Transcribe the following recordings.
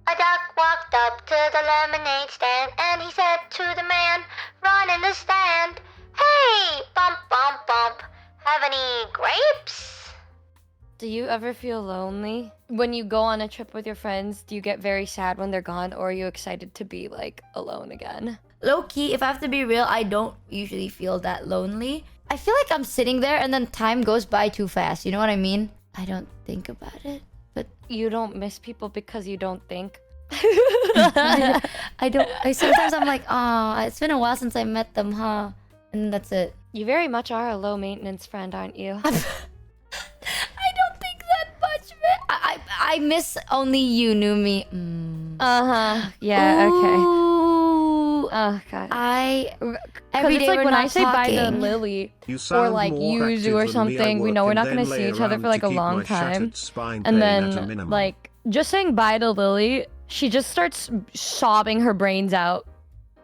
A duck walked up to the lemonade stand and he said to the man, run in the stand, hey, bump, bump, bump, have any grapes? Do you ever feel lonely? When you go on a trip with your friends, do you get very sad when they're gone, or are you excited to be, like, alone again? Low-key, if I have to be real, I don't usually feel that lonely. I feel like I'm sitting there and then time goes by too fast. You know what I mean? I don't think about it. But You don't miss people because you don't think? I don't. Sometimes I'm like, oh, it's been a while since I met them, huh? And that's it. You very much are a low-maintenance friend, aren't you? I don't think that much, man. I miss only you, Numi. Uh-huh. Yeah, okay. Ooh, Oh, God. Every It's day like we're when not I say bye to talking. Lily, You or sound like more Yuzu active or than me. I something, we work know we're and not then gonna see lay each other around for like to a keep long my time. shattered spine And pain at a then, minimum. like, just saying bye to Lily, she just starts sobbing her brains out.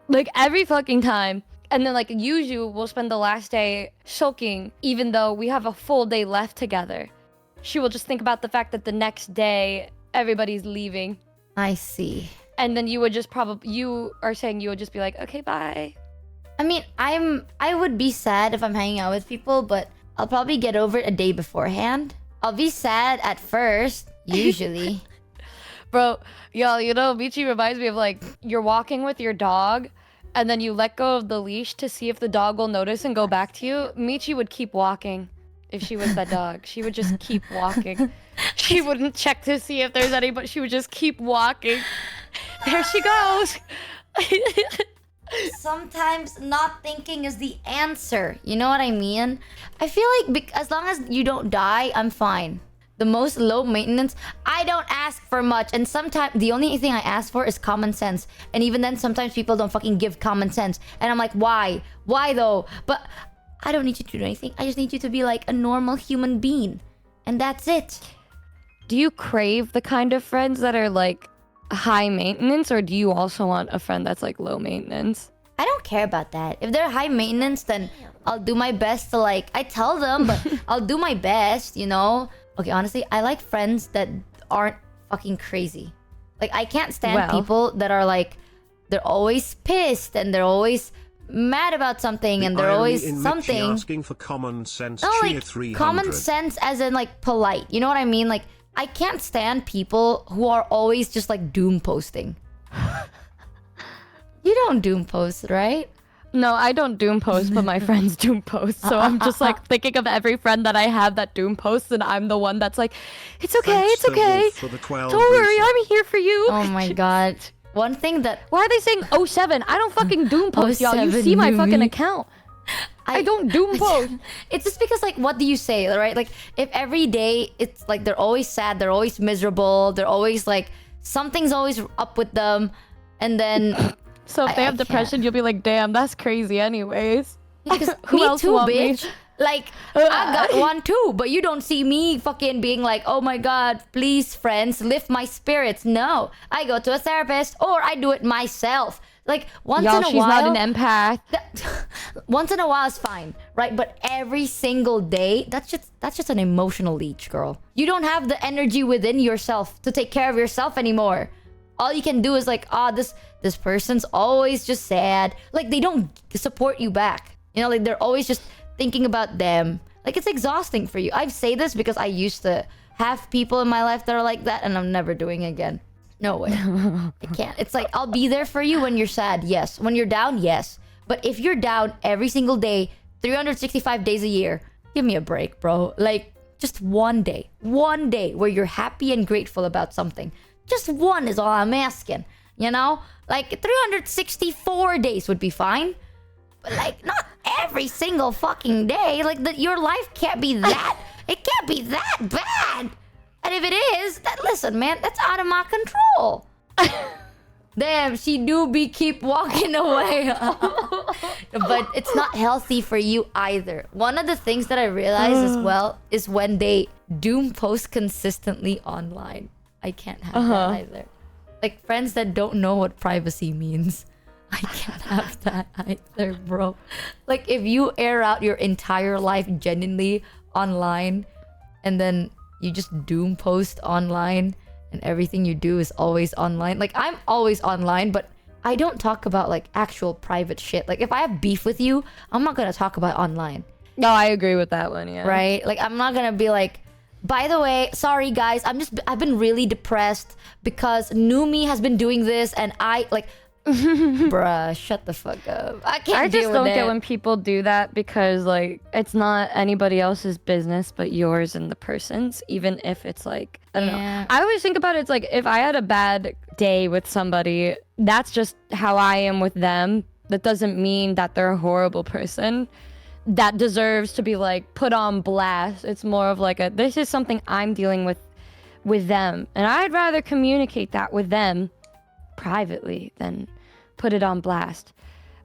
Like, every fucking time. And then, like, Yuzu will spend the last day sulking, even though we have a full day left together. She will just think about the fact that the next day, everybody's leaving. I see. And then you would just you are saying you would just be like, okay, bye. I mean, I would be sad if I'm hanging out with people, but I'll probably get over it a day beforehand. I'll be sad at first, usually. Bro, y'all, you know, Michi reminds me of, like, you're walking with your dog, and then you let go of the leash to see if the dog will notice and go back to you. Michi would keep walking if she was that dog. She would just keep walking. She wouldn't check to see if there's anybody. She would just keep walking. There she goes. Sometimes not thinking is the answer. You know what I mean? I feel like as long as you don't die, I'm fine. The most low maintenance, I don't ask for much. And sometimes the only thing I ask for is common sense. And even then, sometimes people don't fucking give common sense. And I'm like, why? Why though? But I don't need you to do anything. I just need you to be like a normal human being. And that's it. Do you crave the kind of friends that are, like, high maintenance, or do you also want a friend that's, like, low maintenance? I don't care about that. If they're high maintenance, then I'll do my best to, like, I tell them, but I'll do my best, you know? Okay, honestly, I like friends that aren't fucking crazy. Like, I can't stand people that are, like, they're always pissed and they're always mad about something and they're always something. Asking for common sense. No, like, common sense as in, like, polite. You know what I mean? Like, I can't stand people who are always just, like, doom posting. You don't doom post, right? No, I don't doom post, but my friends doom post. So I'm just, like, thinking of every friend that I have that doom posts, and I'm the one that's like, it's okay, it's okay. Don't worry, I'm here for you. Oh my god. One thing that... Why are they saying 07? I don't fucking doom post, y'all. You see my fucking account. I don't doom post. It's just because, like, what do you say, right? Like, if every day it's like they're always sad, they're always miserable, they're always like, something's always up with them, and then... So if they have depression, you'll be like, damn, that's crazy anyways. Because Who me else too, want me? bitch. Like, I got one too, but you don't see me fucking being like, oh my god, please, friends, lift my spirits. No, I go to a therapist or I do it myself. Like, once Y'all, in a she's while... not an empath. Once in a while is fine, right? But every single day, that's just an emotional leech, girl. You don't have the energy within yourself to take care of yourself anymore. All you can do is like, this person's always just sad. Like, they don't support you back. You know, like, they're always just thinking about them. Like, it's exhausting for you. I say this because I used to have people in my life that are like that, and I'm never doing it again. No way. I can't. It's like, I'll be there for you when you're sad, yes. When you're down, yes. But if you're down every single day, 365 days a year, give me a break, bro. Like, just one day where you're happy and grateful about something. Just one is all I'm asking, you know? Like, 364 days would be fine. But, like, not every single fucking day. Like, your life can't be that... It can't be that bad. And if it is, listen, man, that's out of my control. Damn, she do be keep walking away. But it's not healthy for you either. One of the things that I realize as well is when they doom post consistently online. I can't have that either. Like, friends that don't know what privacy means. I can't have that either, bro. Like, if you air out your entire life genuinely online and then you just doom post online and everything you do is always online. Like, I'm always online, but I don't talk about like actual private shit. Like, if I have beef with you, I'm not gonna talk about it online. No, I agree with that one. Yeah. Right? Like, I'm not gonna be like, by the way, sorry guys, I've been really depressed because Numi has been doing this, and I like, bruh, shut the fuck up. I can't. I deal just with don't it. get when people do that, because like it's not anybody else's business but yours and the person's, even if it's like, I don't know. I always think about it, it's like, if I had a bad day with somebody, that's just how I am with them. That doesn't mean that they're a horrible person that deserves to be like put on blast. It's more of like this is something I'm dealing with them, and I'd rather communicate that with them privately than put it on blast.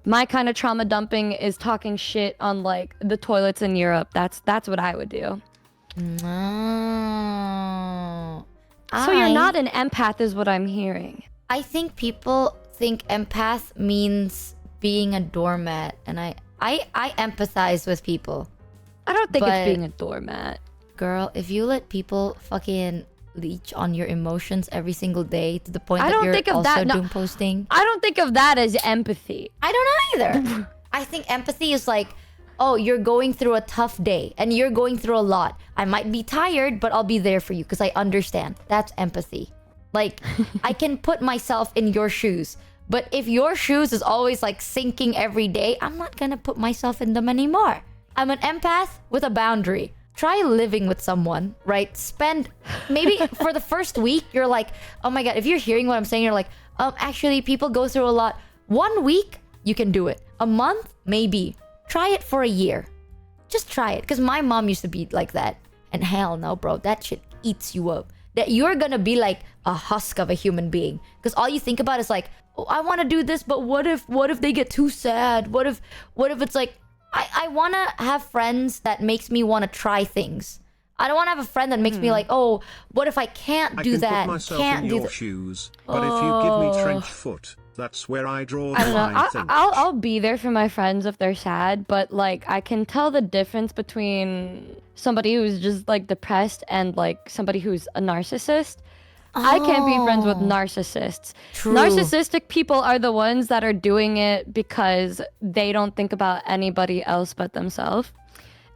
My kind of trauma dumping is talking shit on like the toilets in Europe. That's what I would do. No. So you're not an empath is what I'm hearing. I think people think empath means being a doormat, and I empathize with people. I don't think But- it's being a doormat. Girl, if you let people fucking leech on your emotions every single day to the point I that don't you're think of also that, no. doom posting. I don't think of that as empathy. I don't know either. I think empathy is like, oh, you're going through a tough day and you're going through a lot. I might be tired, but I'll be there for you because I understand. That's empathy. Like, I can put myself in your shoes. But if your shoes is always like sinking every day, I'm not gonna put myself in them anymore. I'm an empath with a boundary. Try living with someone, right? Spend maybe for the first week, you're like, oh my God, if you're hearing what I'm saying, you're like, actually, people go through a lot. 1 week, you can do it. A month, maybe. Try it for a year. Just try it. Because my mom used to be like that. And hell no, bro, that shit eats you up. That you're gonna be like a husk of a human being. Because all you think about is like, oh, I want to do this, but what if they get too sad? What if it's like, I want to have friends that makes me want to try things. I don't want to have a friend that makes me like, oh, what if I can't do that? I can put myself Can't in do your that. shoes, but if you give me trench foot, that's where I draw I the don't know. line. Think. I'll be there for my friends if they're sad, but like I can tell the difference between somebody who's just like depressed and like somebody who's a narcissist. I can't be friends with narcissists. True. Narcissistic people are the ones that are doing it because they don't think about anybody else but themselves.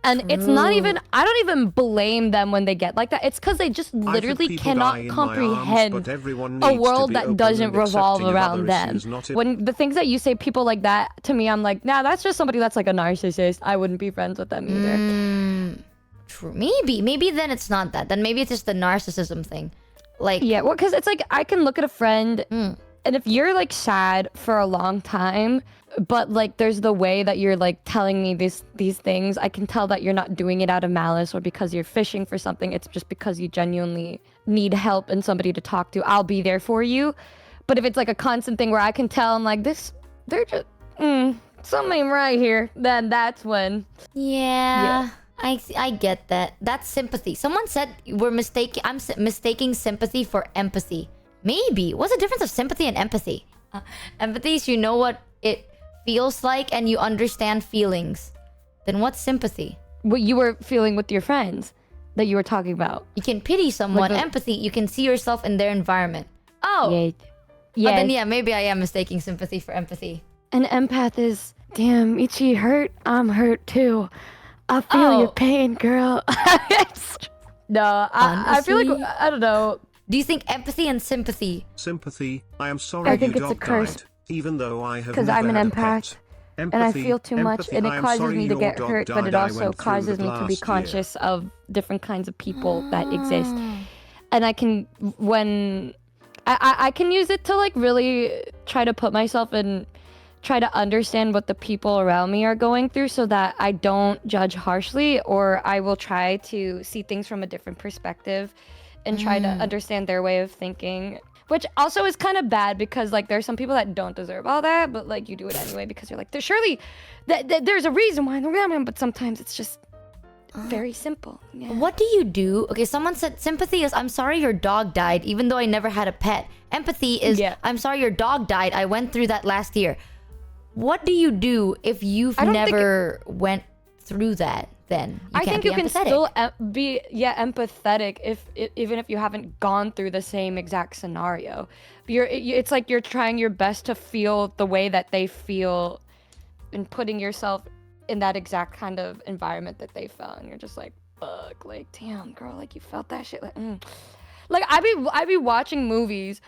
And it's not even, I don't even blame them when they get like that. It's because they just I've had literally people cannot die in my comprehend arms, but everyone a needs to world be that open doesn't and revolve accepting of around other them. issues, not When the things that you say, people like that, to me, I'm like, nah, that's just somebody that's like a narcissist. I wouldn't be friends with them either. True. Maybe then it's not that. Then maybe it's just the narcissism thing. Like, Yeah, well, because it's like I can look at a friend, and if you're like sad for a long time, but like there's the way that you're like telling me these things, I can tell that you're not doing it out of malice or because you're fishing for something. It's just because you genuinely need help and somebody to talk to. I'll be there for you. But if it's like a constant thing where I can tell I'm like they're just something ain't right here, then that's when. yeah. I get that. That's sympathy. Someone said I'm mistaking sympathy for empathy. Maybe. What's the difference of sympathy and empathy? Empathy is you know what it feels like and you understand feelings. Then what's sympathy? What you were feeling with your friends that you were talking about. You can pity someone. Like the- Empathy, you can see yourself in their environment. Oh. Yeah. But then yeah, maybe I am mistaking sympathy for empathy. An empath is, damn, Michi hurt. I'm hurt too. I feel your pain, girl. No, I feel like, Honestly? I don't know. Do you think empathy and sympathy? Sympathy. I am sorry I think you it's a dog curse. died, even though I have 'Cause never I'm an had a empath, pet. And I Empathy, feel too much, empathy, and I it am causes sorry me to your get dog hurt, but died, it I also went through causes the me to be last year. conscious of different kinds of people that exist. And I can, when, I can use it to like really try to put myself in, try to understand what the people around me are going through so that I don't judge harshly, or I will try to see things from a different perspective and try to understand their way of thinking. Which also is kind of bad because like there's some people that don't deserve all that, but like you do it anyway because you're like, there's surely there's a reason why they're around, but sometimes it's just very simple. Yeah. What do you do? Okay, someone said sympathy is I'm sorry your dog died, even though I never had a pet. Empathy is I'm sorry your dog died. I went through that last year. What do you do if you've I don't think never went through that? then I can't think you be can empathetic. still be empathetic even if you haven't gone through the same exact scenario. It's like you're trying your best to feel the way that they feel, and putting yourself in that exact kind of environment that they felt, and you're just like, fuck, like, damn, girl, like, you felt that shit, like, like, I be watching movies,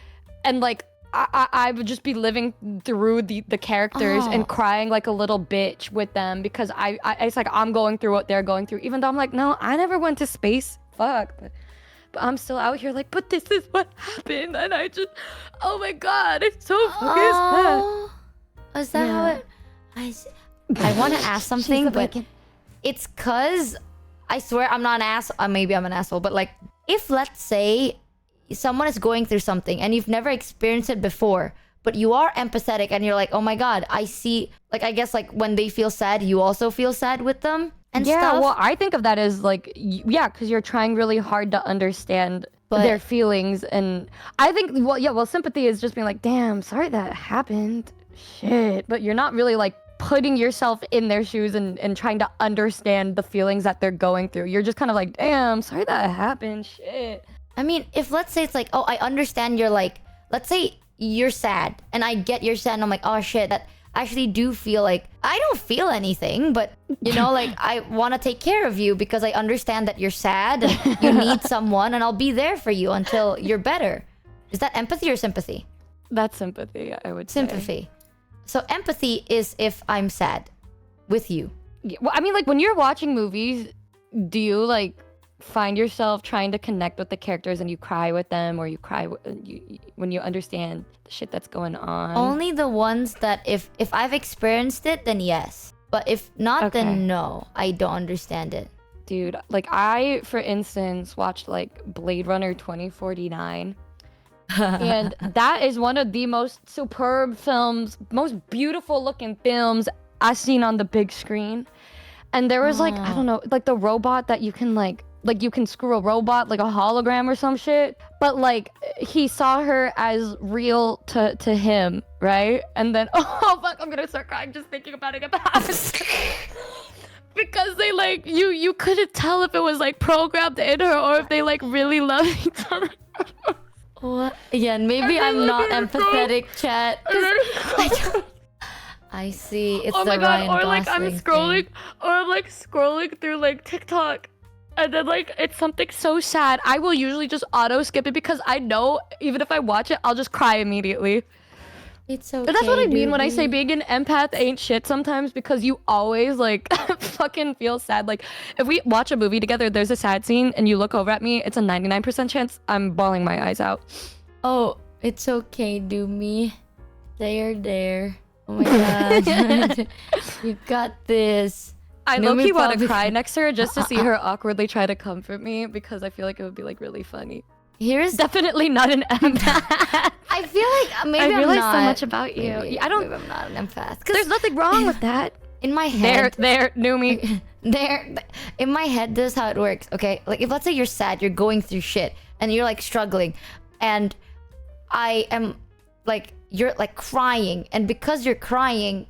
and like, I would just be living through the characters and crying like a little bitch with them, because I it's like I'm going through what they're going through, even though I'm like, no, I never went to space, fuck, but I'm still out here like, but this is what happened, and I just, oh my god, it's so fucking sad. Is that how it? I want to ask something, but it's cause I swear I'm not an ass. Maybe I'm an asshole, but like, if let's say someone is going through something and you've never experienced it before, but you are empathetic and you're like, oh my god, I see. Like, I guess like when they feel sad, you also feel sad with them and stuff. Well, I think of that as like, because you're trying really hard to understand their feelings, and I think, well, sympathy is just being like, damn, sorry that happened, shit, but you're not really like putting yourself in their shoes and trying to understand the feelings that they're going through. You're just kind of like, damn, sorry that happened, shit. I mean, if let's say it's like, oh, I understand you're like, let's say you're sad and I get you're sad and I'm like, oh shit, that actually do feel like, I don't feel anything, but you know, like, I want to take care of you because I understand that you're sad and you need someone, and I'll be there for you until you're better. Is that empathy or sympathy? That's sympathy, I would say. Sympathy. So empathy is if I'm sad with you. Yeah, well, I mean, like, when you're watching movies, do you like find yourself trying to connect with the characters and you cry with them, or you cry when you understand the shit that's going on? Only the ones that if I've experienced it, then yes. But if not, then no. I don't understand it. Dude, like, I, for instance, watched like Blade Runner 2049. And that is one of the most superb films, most beautiful looking films I've seen on the big screen. And there was like, I don't know, like the robot that you can like you can screw a robot, like a hologram or some shit. But like, he saw her as real to him, right? And then, oh fuck, I'm gonna start crying just thinking about it. Because they like, you couldn't tell if it was like programmed in her or if they like really love each other. What? Yeah, maybe I'm not empathetic, chat. I see. It's the Ryan or like I'm Gosling scrolling, thing. or I'm like scrolling through like TikTok, and then like it's something so sad. I will usually just auto skip it because I know even if I watch it, I'll just cry immediately. It's okay. But that's what I mean when I say being an empath ain't shit sometimes, because you always like fucking feel sad. Like, if we watch a movie together, there's a sad scene and you look over at me, it's a 99% chance I'm bawling my eyes out. Oh, it's okay, Doomy. There. Oh my god. You got this. I Numi low-key want to probably- cry next to her just to see her awkwardly try to comfort me, because I feel like it would be like really funny. Here's Definitely not an empath. I feel like maybe I realize I'm not. so much about you. Maybe I'm not an empath. 'Cause There's nothing wrong with that. in my head, There, Numi. in my head, this is how it works. Okay, like if let's say you're sad, you're going through shit, and you're like struggling, and I am like, you're like crying, and because you're crying,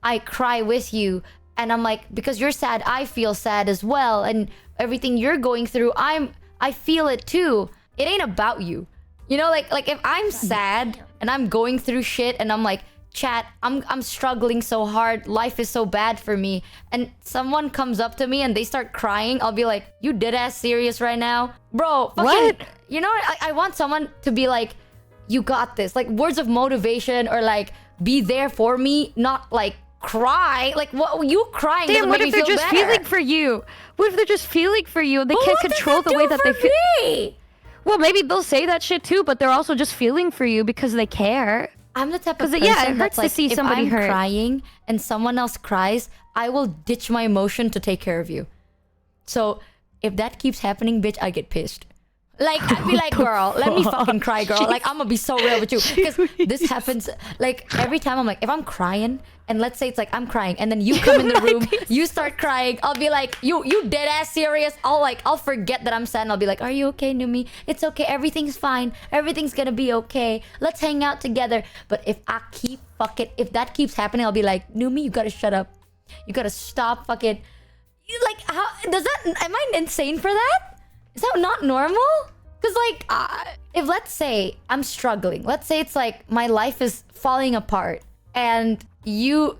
I cry with you, and I'm like, because you're sad, I feel sad as well, and everything you're going through, I feel it too. It ain't about you, you know. Like if I'm sad and I'm going through shit, and I'm like, chat, I'm struggling so hard, life is so bad for me, and someone comes up to me and they start crying, I'll be like, you dead ass serious right now, bro? Fucking, What? You know, I want someone to be like, you got this, like words of motivation, or like be there for me, not like cry. Like, what, you crying Damn, doesn't what make if me they're feel just better. feeling for you? What if they're just feeling for you and they can't control the way that they feel? Me? Well, maybe they'll say that shit too, but they're also just feeling for you because they care. I'm the type of 'Cause person it hurts that's to like, see if somebody I'm hurt. crying and someone else cries, I will ditch my emotion to take care of you. So if that keeps happening, bitch, I get pissed. Like, I'd be like, girl, let me fucking cry, girl. Like, I'm gonna be so real with you. Because this happens, like, every time I'm like, if I'm crying, and let's say it's like, I'm crying, and then you come in the room, you start crying, I'll be like, you dead ass serious? I'll forget that I'm sad, and I'll be like, are you okay, Numi? It's okay, everything's fine. Everything's gonna be okay. Let's hang out together. But if if that keeps happening, I'll be like, Numi, you gotta shut up. You gotta stop fucking... Like, how does that? Am I insane for that? Is that not normal? Because like, if let's say I'm struggling, let's say it's like my life is falling apart, and you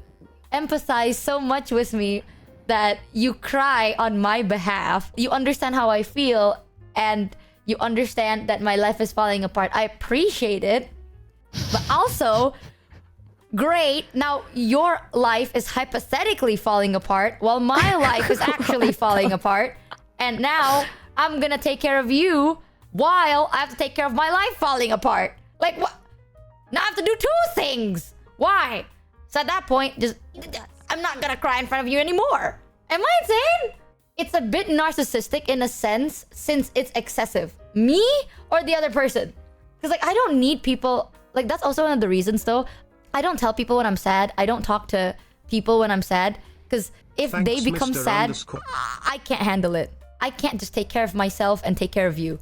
empathize so much with me that you cry on my behalf. You understand how I feel, and you understand that my life is falling apart. I appreciate it, but also, great. Now your life is hypothetically falling apart, while my life is actually falling apart, and now I'm gonna take care of you while I have to take care of my life falling apart. Like, what? Now I have to do two things. Why? So at that point, just I'm not gonna cry in front of you anymore. Am I insane? It's a bit narcissistic in a sense, since it's excessive. Me or the other person? Because like, I don't need people. Like, that's also one of the reasons though. I don't tell people when I'm sad. I don't talk to people when I'm sad. Because if Thanks, they become Mr. sad, Underscore. I can't handle it. I can't just take care of myself and take care of you.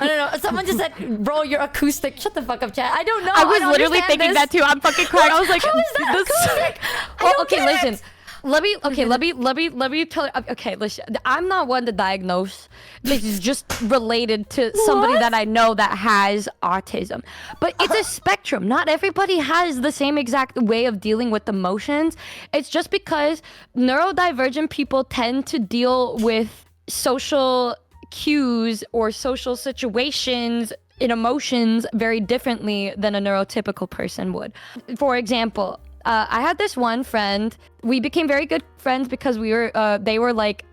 I don't know. Someone just said, bro, you're acoustic. Shut the fuck up, chat. I don't know. I was don't literally understand thinking this. that too. I'm fucking crying. I was like, How is that acoustic? I Well, don't okay, get listen. it. Let me tell you. Okay, listen. I'm not one to diagnose. This is just related to somebody What? that I know that has autism. But it's a spectrum. Not everybody has the same exact way of dealing with emotions. It's just because neurodivergent people tend to deal with social cues or social situations and emotions very differently than a neurotypical person would. For example, I had this one friend. We became very good friends because they were like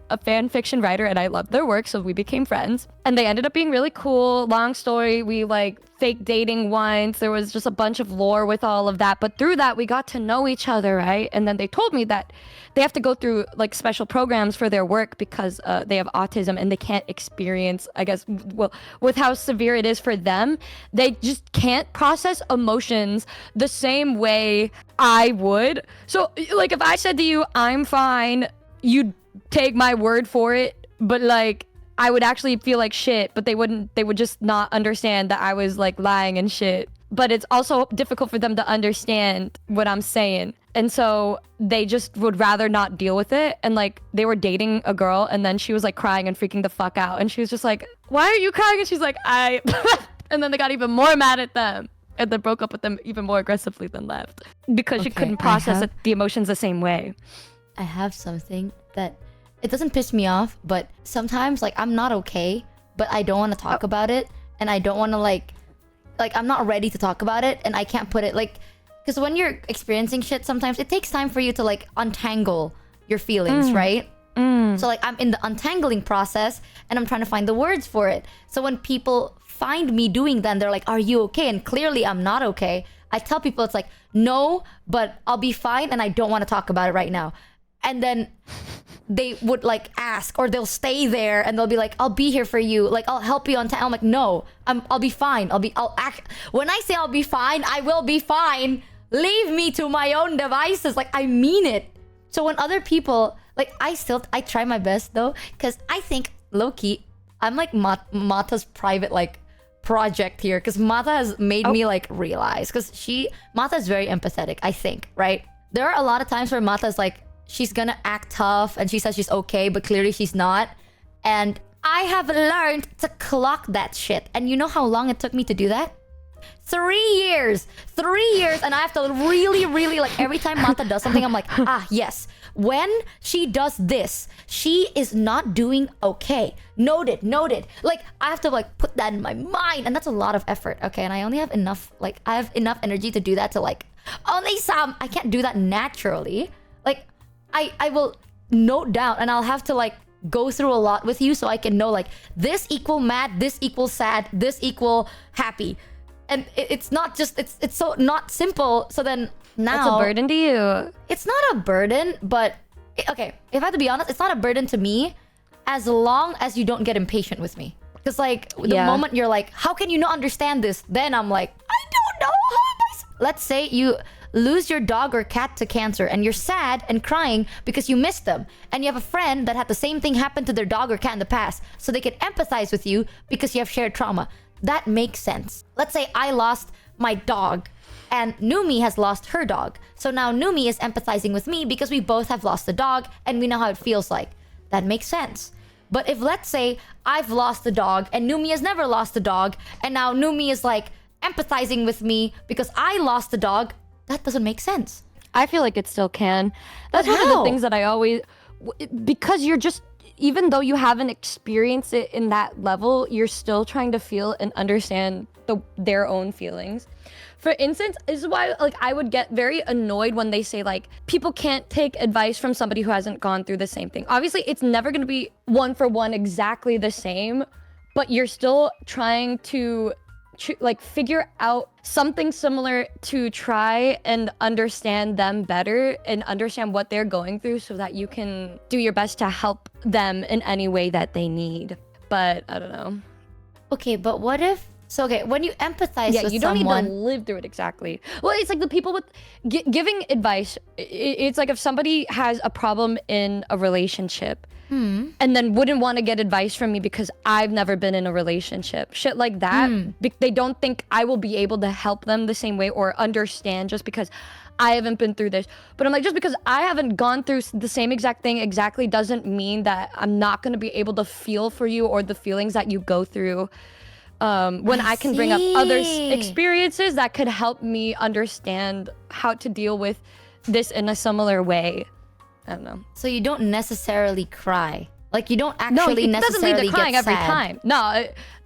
a fan fiction writer, and I loved their work, so we became friends. And they ended up being really cool. Long story, we like fake dating once. There was just a bunch of lore with all of that. But through that, we got to know each other, right? And then they told me that they have to go through like special programs for their work because they have autism and they can't experience, I guess, well, with how severe it is for them, they just can't process emotions the same way I would. So like if I said to you, I'm fine, you'd take my word for it, but like I would actually feel like shit, but they would just not understand that I was like lying and shit. But it's also difficult for them to understand what I'm saying. And so they just would rather not deal with it. And like they were dating a girl, and then she was like crying and freaking the fuck out. And she was just like, why are you crying? And she's like, and then they got even more mad at them. And then broke up with them even more aggressively than left. Because she Okay, couldn't process the emotions the same way. I have something that it doesn't piss me off, but sometimes like I'm not okay, but I don't want to talk about it, and I don't want to like I'm not ready to talk about it, and I can't put it like, because when you're experiencing shit, sometimes it takes time for you to like untangle your feelings, right? So like I'm in the untangling process, and I'm trying to find the words for it. So when people find me doing that, and they're like, "Are you okay?" and clearly I'm not okay, I tell people it's like, "No, but I'll be fine, and I don't want to talk about it right now." And then they would like ask, or they'll stay there and they'll be like, I'll be here for you, like I'll help you on time. I'm like, no, I'll be fine. I'll act. When I say I'll be fine, I will be fine. Leave me to my own devices. Like, I mean it. So when other people, like, I try my best though, because I think low-key I'm like Mata's private like project here, because Mata has made me like realize, because Mata is very empathetic, I think, right? There are a lot of times where Mata's like, she's gonna act tough and she says she's okay, but clearly she's not. And I have learned to clock that shit. And you know how long it took me to do that? 3 years. 3 years. And I have to really, really, like, every time Mata does something, I'm like, yes. When she does this, she is not doing okay. Noted. Like, I have to, like, put that in my mind. And that's a lot of effort, okay? And I only have enough, like, I have enough energy to do that to, like, only some. I can't do that naturally. Like, I will note down, and I'll have to like go through a lot with you so I can know like this equal mad, this equals sad, this equal happy. And it's not just, it's so not simple. So then now That's a burden to you. it's not a burden, but okay, if I have to be honest, it's not a burden to me as long as you don't get impatient with me. Because like the moment you're like, how can you not understand this? Then I'm like, I don't know. How am I? Let's say you lose your dog or cat to cancer, and you're sad and crying because you missed them, and you have a friend that had the same thing happen to their dog or cat in the past, so they can empathize with you because you have shared trauma. That makes sense. Let's say I lost my dog and Numi has lost her dog. So now Numi is empathizing with me because we both have lost a dog and we know how it feels like. That makes sense. But if, let's say, I've lost a dog and Numi has never lost a dog, and now Numi is like empathizing with me because I lost a dog, that doesn't make sense. I feel like it still can. That's But one of the how? things that I always, because you're just, even though you haven't experienced it in that level, you're still trying to feel and understand their own feelings. For instance, this is why like I would get very annoyed when they say like people can't take advice from somebody who hasn't gone through the same thing. Obviously, it's never going to be one for one exactly the same, but you're still trying to like figure out something similar to try and understand them better and understand what they're going through so that you can do your best to help them in any way that they need. But I don't know. Okay, but what if... So, okay, when you empathize with you don't someone... need to live through it exactly. Well, it's like the people with giving advice. It's like if somebody has a problem in a relationship and then wouldn't want to get advice from me because I've never been in a relationship. Shit like that. They don't think I will be able to help them the same way or understand just because I haven't been through this. But I'm like, just because I haven't gone through the same exact thing exactly doesn't mean that I'm not going to be able to feel for you or the feelings that you go through. When I can bring up other experiences that could help me understand how to deal with this in a similar way. I don't know. So you don't necessarily cry. Like, you don't No, actually it doesn't lead necessarily to crying get every sad. time.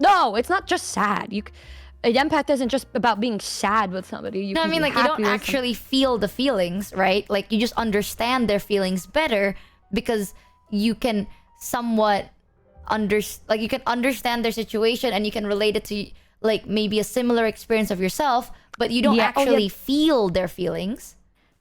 No, it's not just sad. An empath isn't just about being sad with somebody. You No, I can mean, be like, you happy don't with them. actually feel the feelings, right? Like, you just understand their feelings better because you can somewhat you can understand their situation and you can relate it to, like, maybe a similar experience of yourself, but you don't actually feel their feelings.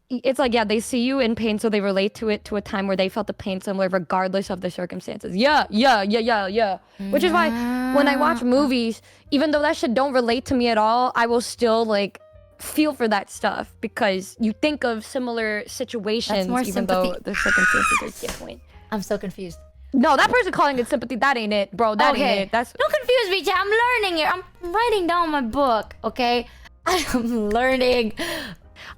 It's like, yeah, they see you in pain, so they relate to it to a time where they felt the pain similar, regardless of the circumstances. Yeah. Which is why when I watch movies, even though that shit don't relate to me at all, I will still like feel for that stuff because you think of similar situations, more even though sympathy. the circumstances are different. I'm so confused. No, that person calling it sympathy, that ain't it, bro. That ain't it. That's Don't confuse me, Jay. I'm learning here. I'm writing down my book, okay? I'm learning.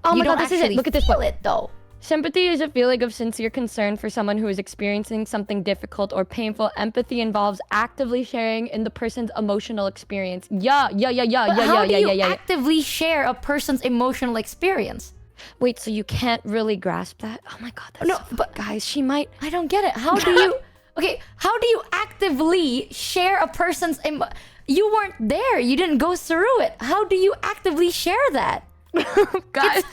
oh You my god, don't this is it. actually Look at this feel one. it, though. Sympathy is a feeling of sincere concern for someone who is experiencing something difficult or painful. Empathy involves actively sharing in the person's emotional experience. But how do you actively share a person's emotional experience? Wait, so you can't really grasp that? Oh my god, that's No, so but- guys, she might. I don't get it. How do you... Okay, how do you actively share a person's... You weren't there. You didn't go through it. How do you actively share that? Guys,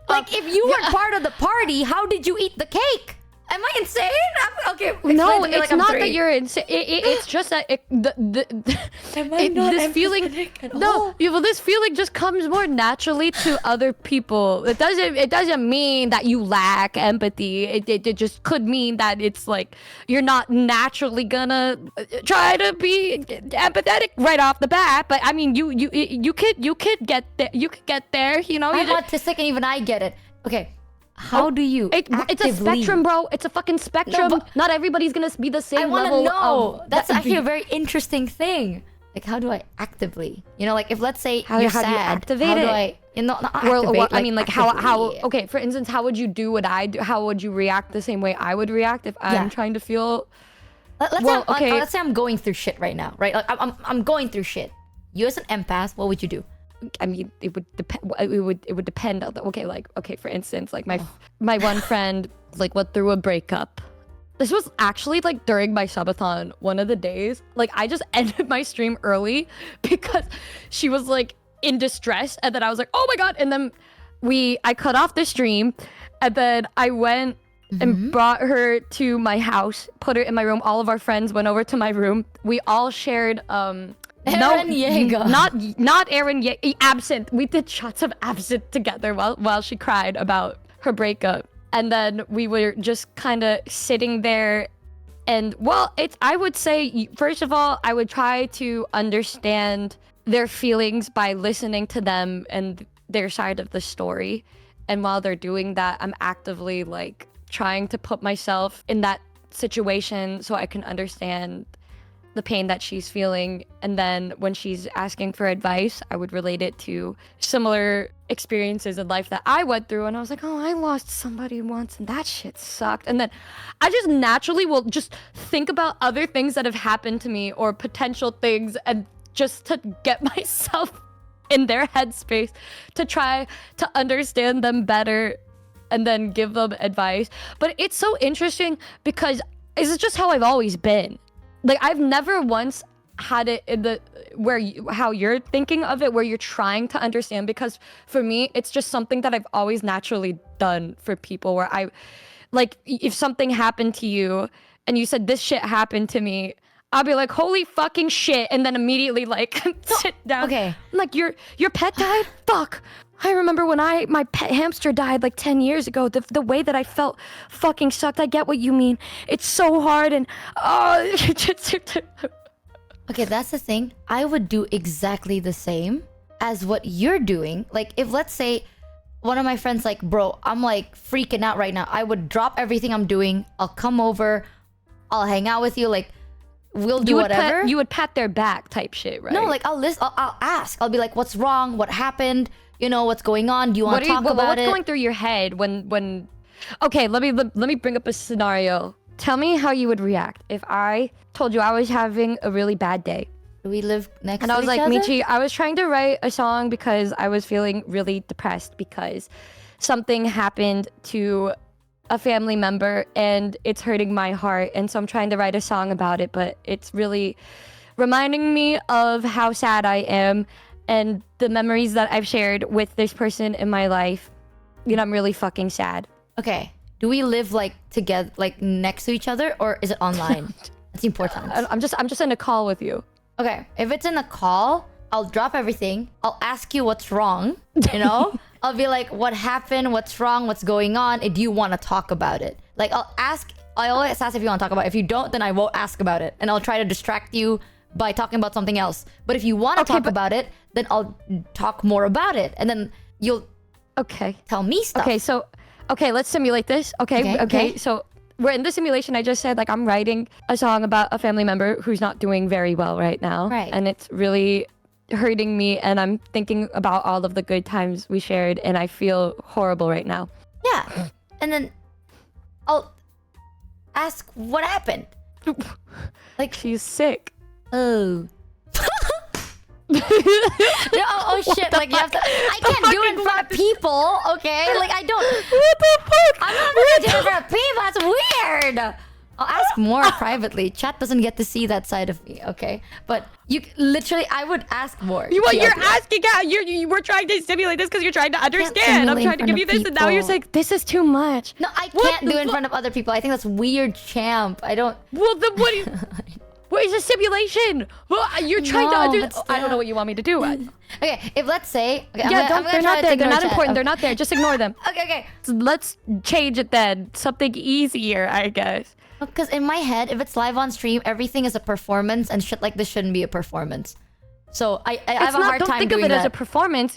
Like, if you weren't part of the party, how did you eat the cake? Am I insane? Okay, explain no, to me it's like I'm not 3. that you're insane. It's just that this feeling. This feeling just comes more naturally to other people. It doesn't mean that you lack empathy. It just could mean that it's like you're not naturally gonna try to be empathetic right off the bat. But I mean, you could get there. You could get there. You know, I'm autistic and even I get it. Okay, how do you It's a actively... spectrum, bro. It's a fucking spectrum. No, but- not everybody's gonna be the same I want level to know. of... That's actually a very interesting thing. Like, how do I actively? You know, like, if let's say How you're do you sad, activate how do it? I... You know, not Well, activate, I mean, like, how... actively. Okay, for instance, how would you do what I do? How would you react the same way I would react if I'm Yeah. trying to feel... Let's say I'm going through shit right now, right? Like, I'm going through shit. You as an empath, what would you do? I mean, it would depend. It would depend on okay, for instance, like my one friend like went through a breakup. This was actually like during my subathon one of the days. Like, I just ended my stream early because she was like in distress, and then I was like, oh my god, and then I cut off the stream, and then I went and brought her to my house, put her in my room. All of our friends went over to my room. We all shared Aaron Yeager. Not Aaron Yeager. Absinthe. We did shots of absinthe together while she cried about her breakup. And then we were just kind of sitting there. And, well, I would say, first of all, I would try to understand their feelings by listening to them and their side of the story. And while they're doing that, I'm actively, like, trying to put myself in that situation so I can understand the pain that she's feeling. And then when she's asking for advice, I would relate it to similar experiences in life that I went through. And I was like, oh, I lost somebody once and that shit sucked. And then I just naturally will just think about other things that have happened to me or potential things, and just to get myself in their headspace to try to understand them better and then give them advice. But it's so interesting because it's just how I've always been. Like, I've never once had it in the how you're thinking of it, where you're trying to understand, because for me it's just something that I've always naturally done for people, where I, like, if something happened to you and you said this shit happened to me, I'll be like, holy fucking shit, and then immediately like sit down. Okay. Like, your pet died? Fuck. I remember when my pet hamster died like 10 years ago. The way that I felt fucking sucked. I get what you mean. It's so hard, and Okay, that's the thing. I would do exactly the same as what you're doing. Like, if let's say one of my friends like, bro, I'm like freaking out right now, I would drop everything I'm doing. I'll come over. I'll hang out with you. Like, we'll do whatever. You would pat their back type shit, right? No, like, I'll ask. I'll be like, what's wrong? What happened? You know, what's going on? Do you want to talk about it? What's going through your head when Okay, let me bring up a scenario. Tell me how you would react if I told you I was having a really bad day. Do we live next And to I was each like, other? Michi, I was trying to write a song because I was feeling really depressed because something happened to a family member and it's hurting my heart. And so I'm trying to write a song about it, but it's really reminding me of how sad I am and the memories that I've shared with this person in my life. You know, I'm really fucking sad. Okay. Do we live like together, like next to each other, or is it online? It's important. I'm just in a call with you. Okay, if it's in a call, I'll drop everything. I'll ask you what's wrong, you know? I'll be like, what happened? What's wrong? What's going on? Do you want to talk about it? Like, I always ask if you want to talk about it. If you don't, then I won't ask about it. And I'll try to distract you by talking about something else. But if you want to talk about it, then I'll talk more about it. And then you'll tell me stuff. Okay, let's simulate this. Okay. So we're in the simulation. I just said, like, I'm writing a song about a family member who's not doing very well right now. Right. And it's really hurting me. And I'm thinking about all of the good times we shared. And I feel horrible right now. Yeah. And then I'll ask what happened. Like, she's sick. Oh. oh shit, like you have to, I can't do it in front of people, okay? Like, I don't, what the fuck? I'm not gonna do it in front of people, that's weird. I'll ask more privately. Chat doesn't get to see that side of me, okay? But you literally, I would ask more. You're asking out. You were trying to simulate this because you're trying to understand. I'm trying to give you this, and now you're saying this is too much. No, I can't do it in front of other people. I think that's weird, champ. I don't. Well, then what do you? What is a simulation? Well, you're trying to understand. I don't know what you want me to do. Okay, if let's say, okay, they're not there. They're not important. Okay. They're not there. Just ignore them. Okay. So let's change it then. Something easier, I guess. Because in my head, if it's live on stream, everything is a performance, and shit like this shouldn't be a performance. So I have a hard time doing that. Don't think of it as a performance.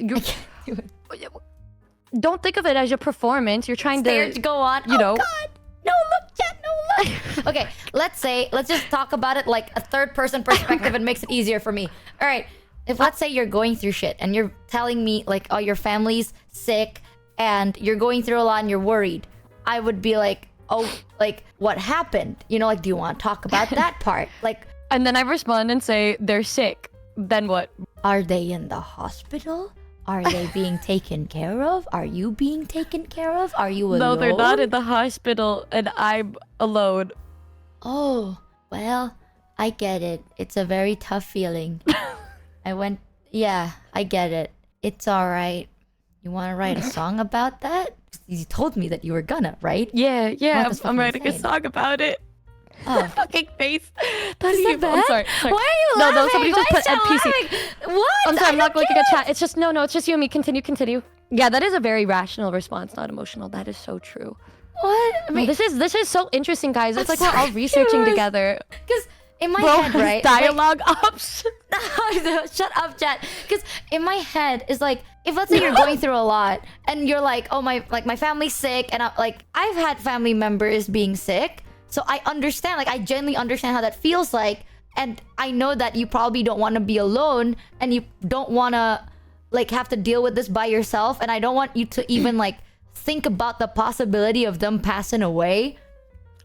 Don't think of it as a performance. You're trying to go on. You know. God. No, look, chat, no, look. Okay, let's just talk about it like a third-person perspective and makes it easier for me. All right, if let's say you're going through shit and you're telling me like, oh, your family's sick and you're going through a lot and you're worried, I would be like, oh, like, what happened? You know, like, do you want to talk about that part? Like, and then I respond and say, they're sick. Then what? Are they in the hospital? Are they being taken care of? Are you being taken care of? Are you alone? No, they're not in the hospital, and I'm alone. Oh, well, I get it. It's a very tough feeling. Yeah, I get it. It's all right. You want to write a song about that? You told me that you were gonna, right? Yeah, I'm writing a song about it. Oh, fucking face. That's so bad. I'm sorry. Why are you laughing? No, somebody just put NPC. What? I'm sorry, I'm not looking at chat. It's just it's just you and me. Continue. Yeah, that is a very rational response, not emotional. That is so true. What? I mean, this is so interesting, guys. It's like we're all researching together. Because in my head, right? Dialogue ups. Shut up, chat. Because in my head is like, if let's say you're going through a lot and you're like, oh, my family's sick, and I've had family members being sick. So I understand, like, I genuinely understand how that feels like. And I know that you probably don't want to be alone and you don't want to like have to deal with this by yourself. And I don't want you to even like think about the possibility of them passing away.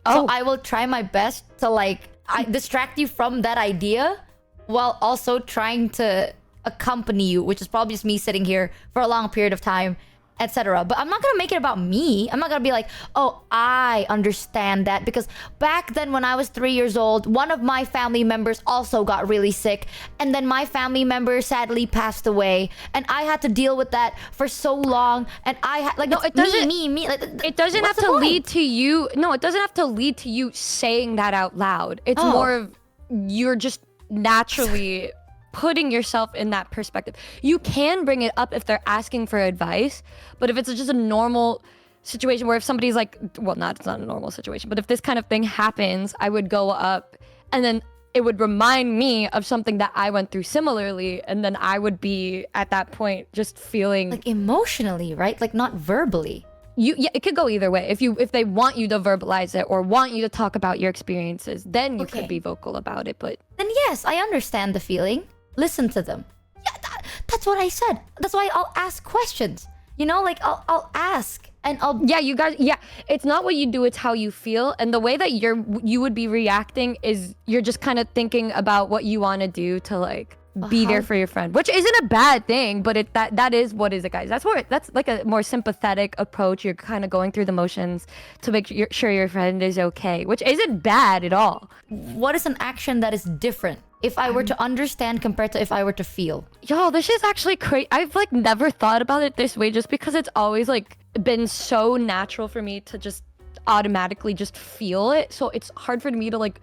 So I will try my best to like distract you from that idea while also trying to accompany you, which is probably just me sitting here for a long period of time, etc. But I'm not gonna make it about me. I'm not gonna be like, oh, I understand that, because back then when I was 3 years old, one of my family members also got really sick, and then my family member sadly passed away, and I had to deal with that for so long, and I had like, no, it doesn't me. Like, it doesn't have to lead to you. No, it doesn't have to lead to you saying that out loud. It's more of you're just naturally putting yourself in that perspective. You can bring it up if they're asking for advice, but if it's just a normal situation where if somebody's like, well, it's not a normal situation, but if this kind of thing happens, I would go up and then it would remind me of something that I went through similarly, and then I would be at that point just feeling like emotionally, right? Like not verbally. Yeah, it could go either way. If they want you to verbalize it or want you to talk about your experiences, then you could be vocal about it. But then yes, I understand the feeling. Listen to them. Yeah, that's what I said. That's why I'll ask questions. You know, like I'll ask and I'll. Yeah, you guys. Yeah, it's not what you do; it's how you feel. And the way that you would be reacting is you're just kind of thinking about what you want to do to like be there for your friend, which isn't a bad thing. But that is what is it, guys. That's like a more sympathetic approach. You're kind of going through the motions to make sure your friend is okay, which isn't bad at all. What is an action that is different if I were to understand compared to if I were to feel? Yo, this is actually crazy. I've like never thought about it this way, just because it's always like been so natural for me to just automatically just feel it. So it's hard for me to like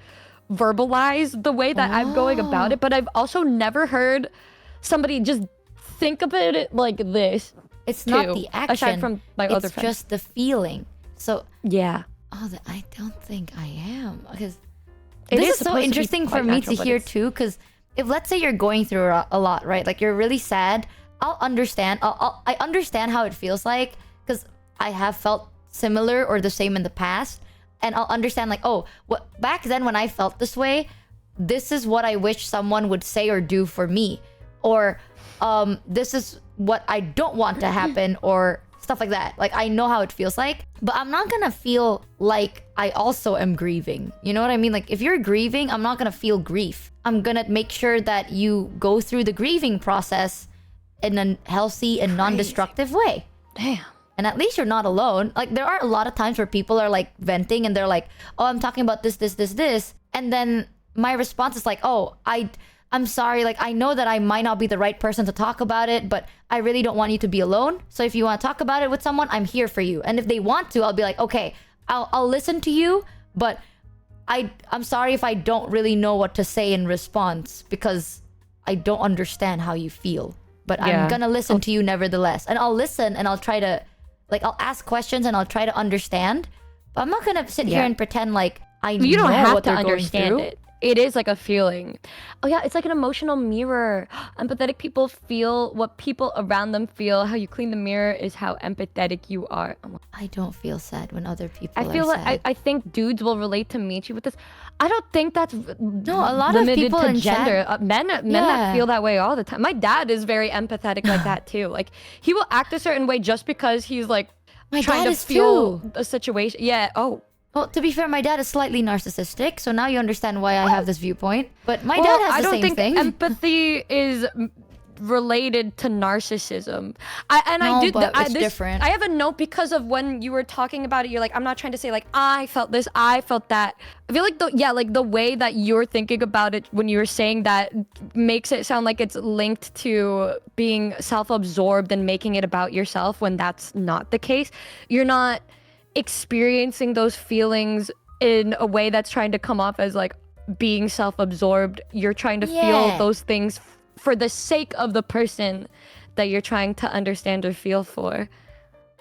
verbalize the way that I'm going about it. But I've also never heard somebody just think about it like this. It's not the action. Aside from my other friends. It's just the feeling. So yeah. I don't think I am, because It this is so supposed to be interesting for quite me natural, to but hear it's- too. Because if let's say you're going through a lot, right? Like you're really sad. I'll understand. I understand how it feels like, because I have felt similar or the same in the past. And I'll understand like, oh, back then when I felt this way, this is what I wish someone would say or do for me. Or this is what I don't want to happen, or stuff like that. Like I know how it feels like, but I'm not gonna feel like I also am grieving. You know what I mean? Like if you're grieving, I'm not gonna feel grief. I'm gonna make sure that you go through the grieving process in a healthy and non-destructive way. Damn. And at least you're not alone. Like there are a lot of times where people are like venting and they're like, oh, I'm talking about this. And then my response is like, oh, I'm sorry. Like I know that I might not be the right person to talk about it, but I really don't want you to be alone. So if you want to talk about it with someone, I'm here for you. And if they want to, I'll be like, okay, I'll listen to you, but I'm sorry if I don't really know what to say in response, because I don't understand how you feel. But I'm gonna listen to you nevertheless. And I'll listen and I'll try to, like, I'll ask questions and I'll try to understand. But I'm not gonna sit here and pretend like I know what they're going through. You don't have to understand it. It is like a feeling. Oh yeah, it's like an emotional mirror. Empathetic people feel what people around them feel. How you clean the mirror is how empathetic you are. I don't feel sad when other people I feel are like sad. I think dudes will relate to Michi with this. I don't think that's a lot of limited people to in gender. chat- Men that feel that way all the time. My dad is very empathetic like that too. Like he will act a certain way just because he's like My trying dad to is feel too. a situation. Yeah. Oh. Well, to be fair, my dad is slightly narcissistic, so now you understand why I have this viewpoint. But my dad has I the don't same think thing. empathy is related to narcissism. It's different. I have a note because of when you were talking about it. You're like, I'm not trying to say like I felt this, I felt that. I feel like the way that you're thinking about it when you were saying that makes it sound like it's linked to being self-absorbed and making it about yourself, when that's not the case. You're not experiencing those feelings in a way that's trying to come off as like being self-absorbed. You're trying to feel those things for the sake of the person that you're trying to understand or feel for.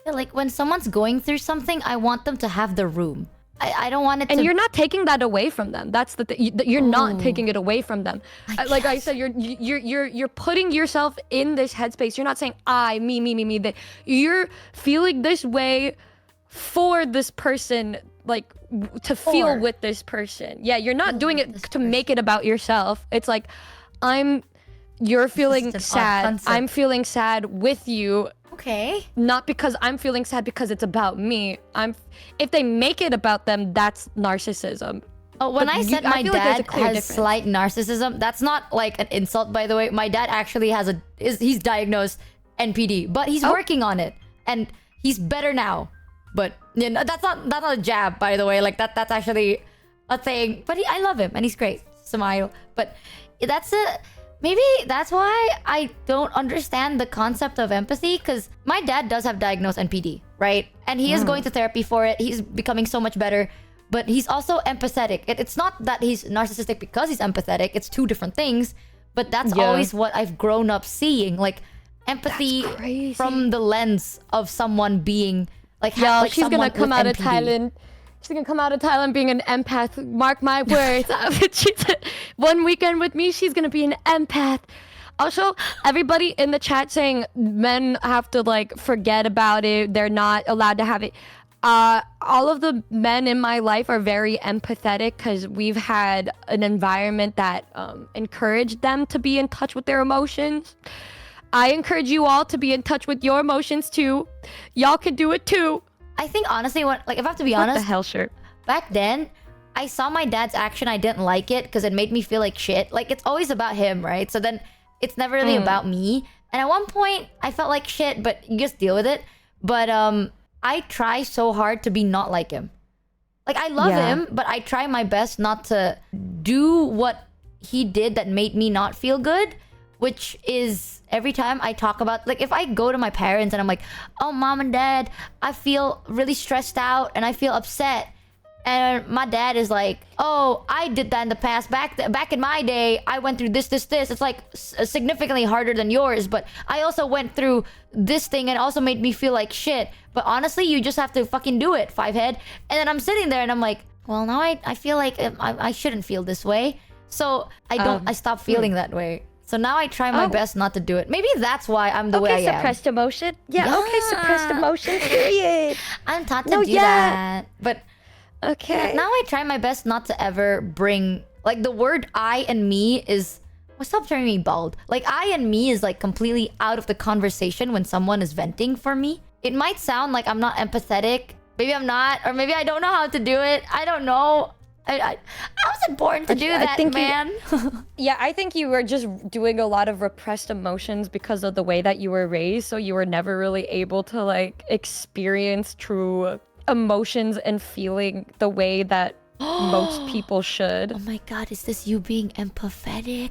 Yeah, like when someone's going through something, I want them to have the room. I don't want it to... And you're not taking that away from them. That's the thing. You're not taking it away from them. Like I said, you're putting yourself in this headspace. You're not saying me. That you're feeling this way for this person to feel For. with this person. Yeah, you're not doing it this to make it about yourself. It's like you're feeling just an odd sad. concept. I'm feeling sad with you, Okay. not because I'm feeling sad because it's about me. If they make it about them, that's narcissism. Oh, when But I said my feel like there's a dad clear has difference. slight narcissism, that's not like an insult, by the way. My dad actually he's diagnosed NPD, but he's working on it, and he's better now. But you know, that's not a jab, by the way. Like that's actually a thing. But I love him, and he's great. Smile. But maybe that's why I don't understand the concept of empathy, because my dad does have diagnosed NPD, right? And he is going to therapy for it. He's becoming so much better. But he's also empathetic. It's not that he's narcissistic because he's empathetic. It's two different things. But that's always what I've grown up seeing. Like empathy That's crazy. from the lens of someone being like, She's gonna someone come with out of NPD. Thailand. She's gonna come out of Thailand being an empath. Mark my words. One weekend with me, she's gonna be an empath. Also, everybody in the chat saying men have to like forget about it. They're not allowed to have it. All of the men in my life are very empathetic because we've had an environment that encouraged them to be in touch with their emotions. I encourage you all to be in touch with your emotions too. Y'all can do it too. I think honestly, if I have to be What honest, the hell, shirt? back then, I saw my dad's action. I didn't like it because it made me feel like shit. Like it's always about him, right? So then it's never really about me. And at one point, I felt like shit, but you just deal with it. But I try so hard to be not like him. Like I love him, but I try my best not to do what he did that made me not feel good, which is every time I talk about, like if I go to my parents and I'm like, oh, mom and dad, I feel really stressed out and I feel upset. And my dad is like, oh, I did that in the past. Back in my day, I went through this. It's like significantly harder than yours. But I also went through this thing and it also made me feel like shit. But honestly, you just have to fucking do it, five head. And then I'm sitting there and I'm like, well, now I feel like I shouldn't feel this way. So I stopped feeling that way. So now I try my best not to do it. Maybe that's why I'm the way I am. Suppressed emotion. Yeah, okay, suppressed emotion. Period. I'm taught to No, do yeah. that. But Okay. now I try my best not to ever bring, like, the word I and me is, well, stop turning me bald. Like, I and me is like completely out of the conversation when someone is venting for me. It might sound like I'm not empathetic. Maybe I'm not, or maybe I don't know how to do it. I don't know. I wasn't born to do that, think man. Yeah, I think you were just doing a lot of repressed emotions because of the way that you were raised, so you were never really able to like experience true emotions and feeling the way that most people should. Oh my god, is this you being empathetic?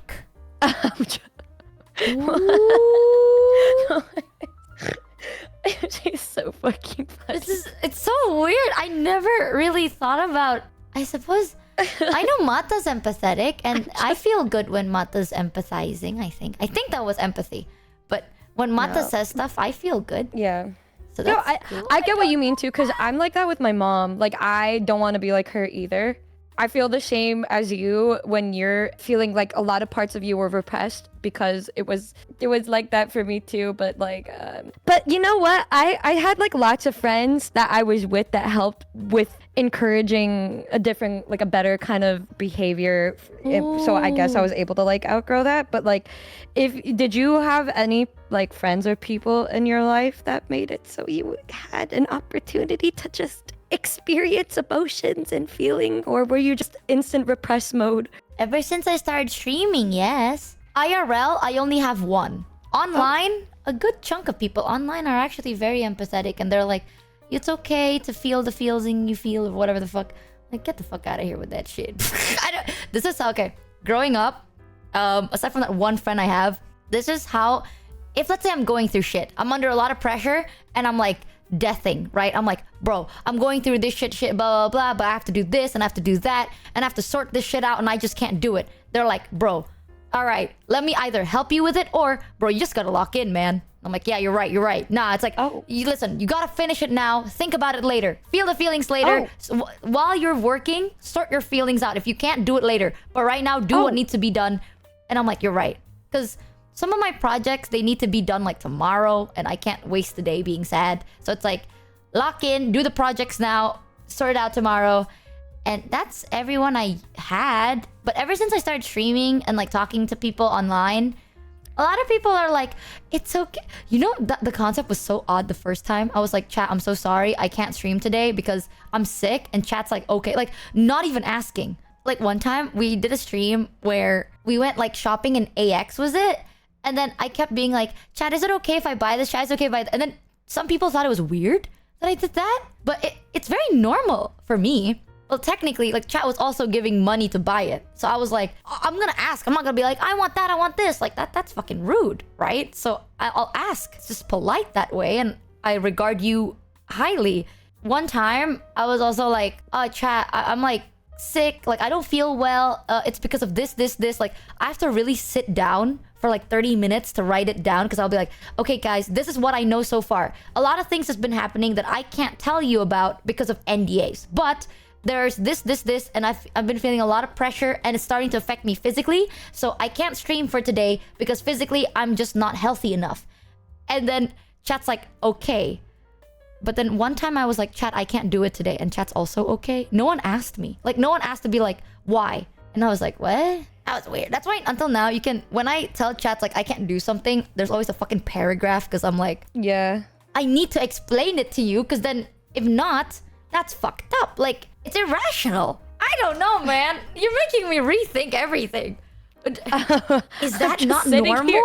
She's so fucking funny. It's so weird. I never really thought about, I suppose I know Mata's empathetic and I feel good when Mata's empathizing, I think that was empathy. But when Mata says stuff, I feel good. Yeah. So No, that's cool. I get what you mean too, because I'm like that with my mom. Like, I don't want to be like her either. I feel the same as you when you're feeling like a lot of parts of you were repressed, because it was like that for me too. But like, but you know what? I had like lots of friends that I was with that helped with encouraging a different, like a better kind of behavior. So I guess I was able to like outgrow that. But like, did you have any like friends or people in your life that made it so you had an opportunity to just experience emotions and feeling, or were you just instant repress mode? Ever since I started streaming, yes. IRL, I only have one. Online, a good chunk of people online are actually very empathetic, and they're like, it's okay to feel the feeling you feel, or whatever the fuck. Like, get the fuck out of here with that shit. This is how, okay, growing up, aside from that one friend I have, this is how, if let's say I'm going through shit, I'm under a lot of pressure, and I'm like, deathing, right? I'm like, bro, I'm going through this shit, blah, blah, blah, but I have to do this, and I have to do that, and I have to sort this shit out, and I just can't do it. They're like, bro, all right, let me either help you with it, or, bro, you just gotta lock in, man. I'm like, yeah, you're right. Nah, it's like, you listen, you gotta finish it now, think about it later, feel the feelings later. So, while you're working, sort your feelings out. If you can't, do it later. But right now, do what needs to be done. And I'm like, you're right. Because some of my projects, they need to be done like tomorrow, and I can't waste the day being sad. So it's like, lock in, do the projects now, sort it out tomorrow. And that's everyone I had. But ever since I started streaming and like talking to people online, a lot of people are like, it's okay. You know, the concept was so odd the first time. I was like, chat, I'm so sorry. I can't stream today because I'm sick. And chat's like, okay. Like, not even asking. Like, one time we did a stream where we went like shopping in AX, was it? And then I kept being like, chat, is it okay if I buy this? Chat, is it okay if I... And then some people thought it was weird that I did that. But it's very normal for me. Well, technically, like, chat was also giving money to buy it. So I was like, I'm gonna ask. I'm not gonna be like, I want that, I want this. Like, that's fucking rude, right? So I'll ask. It's just polite that way, and I regard you highly. One time, I was also like, chat, I'm like sick. Like, I don't feel well. It's because of this. Like, I have to really sit down for like 30 minutes to write it down, because I'll be like, okay, guys, this is what I know so far. A lot of things has been happening that I can't tell you about because of NDAs. But there's this, and I've been feeling a lot of pressure, and it's starting to affect me physically. So I can't stream for today because physically I'm just not healthy enough. And then chat's like, okay. But then one time I was like, chat, I can't do it today. And chat's also okay. No one asked me. Like, no one asked to be like, why? And I was like, what? That was weird. That's why until now you can, when I tell chats like I can't do something, there's always a fucking paragraph, because I'm like, Yeah. I need to explain it to you, because then if not, that's fucked up. Like, it's irrational. I don't know, man. You're making me rethink everything. Is that not normal? Here.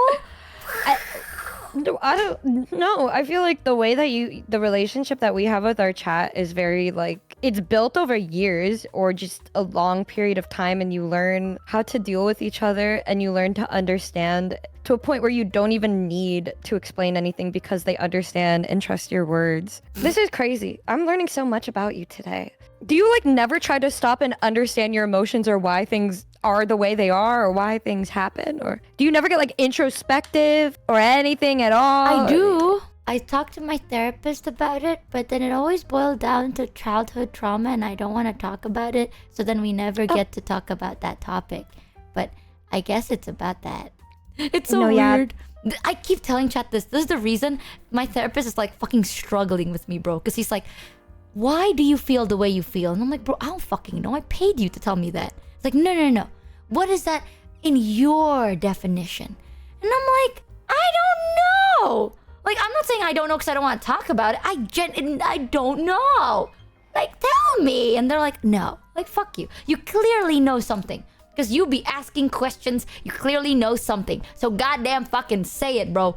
I don't know. I feel like the way that the relationship that we have with our chat is very like, it's built over years or just a long period of time, and you learn how to deal with each other, and you learn to understand to a point where you don't even need to explain anything because they understand and trust your words. This is crazy. I'm learning so much about you today. Do you like never try to stop and understand your emotions or why things are the way they are or why things happen? Or do you never get like introspective or anything at all? I do. I talked to my therapist about it, but then it always boiled down to childhood trauma, and I don't want to talk about it. So then we never get to talk about that topic. But I guess it's about that. It's so weird. Yeah. I keep telling chat this. This is the reason my therapist is like fucking struggling with me, bro. Because he's like, why do you feel the way you feel? And I'm like, bro, I don't fucking know. I paid you to tell me that. It's like, no. What is that in your definition? And I'm like, I don't know. Like, I'm not saying I don't know because I don't want to talk about it. I don't know. Like, tell me. And they're like, no. Like, fuck you. You clearly know something. Because you be asking questions. You clearly know something. So goddamn fucking say it, bro.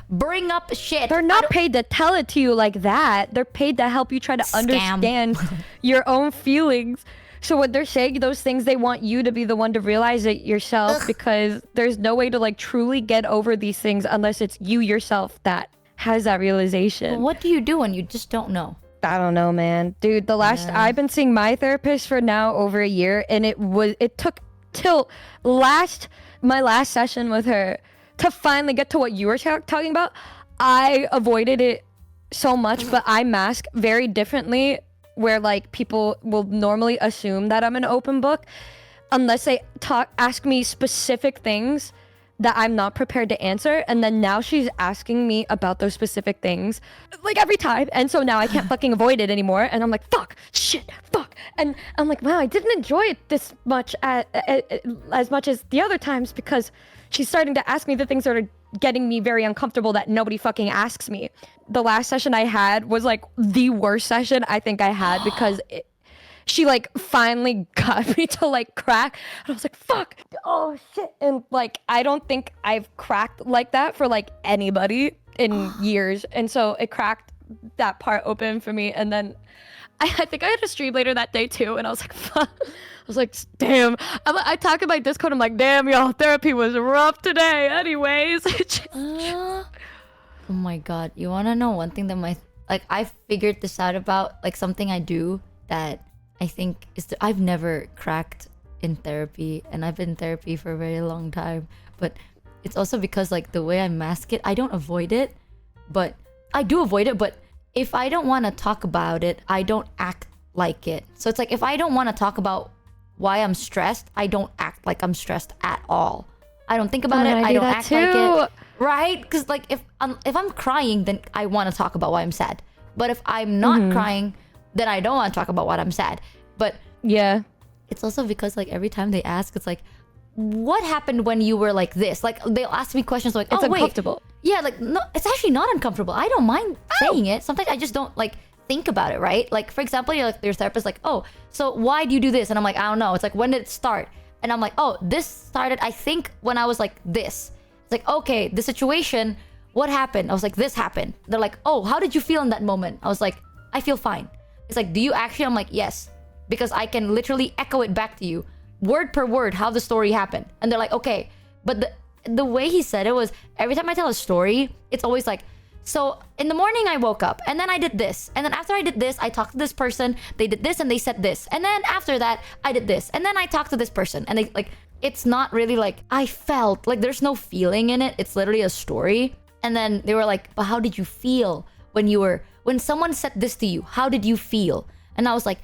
Bring up shit. They're not paid to tell it to you like that. They're paid to help you try to understand your own feelings. So when they're saying those things, they want you to be the one to realize it yourself, because there's no way to like truly get over these things unless it's you yourself that has that realization. Well, what do you do when you just don't know? I don't know, man. Dude, I've been seeing my therapist for now over a year, and it took till my last session with her to finally get to what you were talking about. I avoided it so much, but I mask very differently, where like people will normally assume that I'm an open book unless they ask me specific things that I'm not prepared to answer. And then now she's asking me about those specific things like every time, and so now I can't fucking avoid it anymore, and I'm like, fuck, and I'm like, wow, I didn't enjoy it this much as much as the other times, because she's starting to ask me the things that are getting me very uncomfortable that nobody fucking asks me. The last session I had was like the worst session I think I had, because she like finally got me to like crack, and I was like, fuck, oh shit. And like, I don't think I've cracked like that for like anybody in years, and so it cracked that part open for me. And then I think I had a stream later that day too, and I was like, fuck. I was like, damn. I talk in my Discord, I'm like, damn, y'all, therapy was rough today. Anyways. Oh my god. You want to know one thing that I figured this out about, like something I do that I think is I've never cracked in therapy, and I've been in therapy for a very long time. But it's also because like the way I mask it, I don't avoid it, but I do avoid it. But if I don't want to talk about it, I don't act like it. So it's like, if I don't want to talk about why I'm stressed, I don't act like I'm stressed at all. I don't think about it. I don't act like it. Right? Because like if I'm crying, then I want to talk about why I'm sad. But if I'm not crying, then I don't want to talk about what I'm sad. But Yeah. it's also because like every time they ask, it's like, what happened when you were like this? Like they'll ask me questions like, It's oh wait, uncomfortable. yeah, like no, it's actually not uncomfortable. I don't mind saying it. Sometimes I just don't like think about it, right? Like for example, you're like your therapist, like, oh, so why do you do this? And I'm like, I don't know. It's like, when did it start? And I'm like, oh, this started, I think, when I was like this. It's like, okay, the situation, what happened? I was like, this happened. They're like, oh, how did you feel in that moment? I was like, I feel fine. It's like, do you actually? I'm like, yes, because I can literally echo it back to you, word per word, how the story happened. And they're like, okay, but the way he said it was, every time I tell a story, it's always like, so in the morning I woke up and then I did this, and then after I did this I talked to this person, they did this and they said this, and then after that I did this, and then I talked to this person, and they like, it's not really like I felt, like there's no feeling in it. It's literally a story. And then they were like, but how did you feel when someone said this to you? How did you feel? And I was like,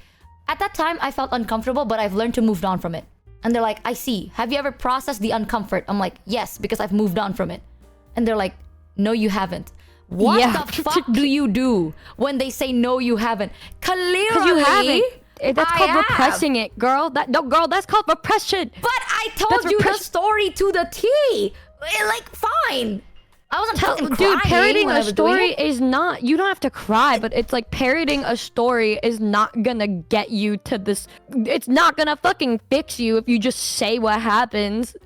at that time I felt uncomfortable, but I've learned to move on from it. And they're like, I see, have you ever processed the uncomfort? I'm like, yes, because I've moved on from it. And they're like, no, you haven't. What the fuck do you do when they say no, you haven't? Clearly, Because you haven't. That's called have. repressing it, girl. Girl, that's called repression. But I told That's you the repression. story to the T. Like, fine. I wasn't fucking crying. Dude, parroting when I a was doing story it. is not, you don't have to cry, but it's like parroting a story is not gonna get you to this. It's not gonna fucking fix you if you just say what happens.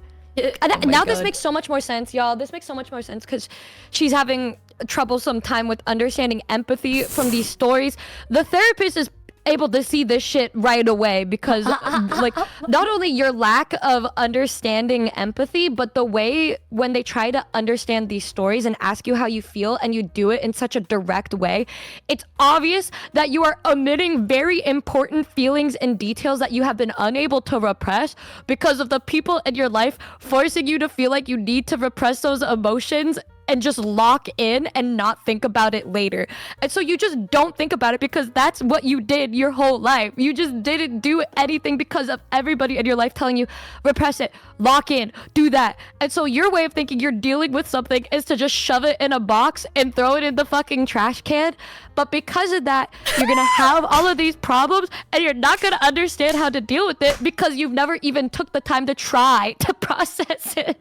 Now this makes so much more sense, y'all. This makes so much more sense because she's having a troublesome time with understanding empathy from these stories. The therapist is able to see this shit right away because like not only your lack of understanding empathy, but the way when they try to understand these stories and ask you how you feel and you do it in such a direct way, it's obvious that you are omitting very important feelings and details that you have been unable to repress because of the people in your life forcing you to feel like you need to repress those emotions and just lock in and not think about it later. And so you just don't think about it because that's what you did your whole life. You just didn't do anything because of everybody in your life telling you, repress it, lock in, do that. And so your way of thinking you're dealing with something is to just shove it in a box and throw it in the fucking trash can. But because of that, you're gonna have all of these problems and you're not gonna understand how to deal with it because you've never even took the time to try to process it.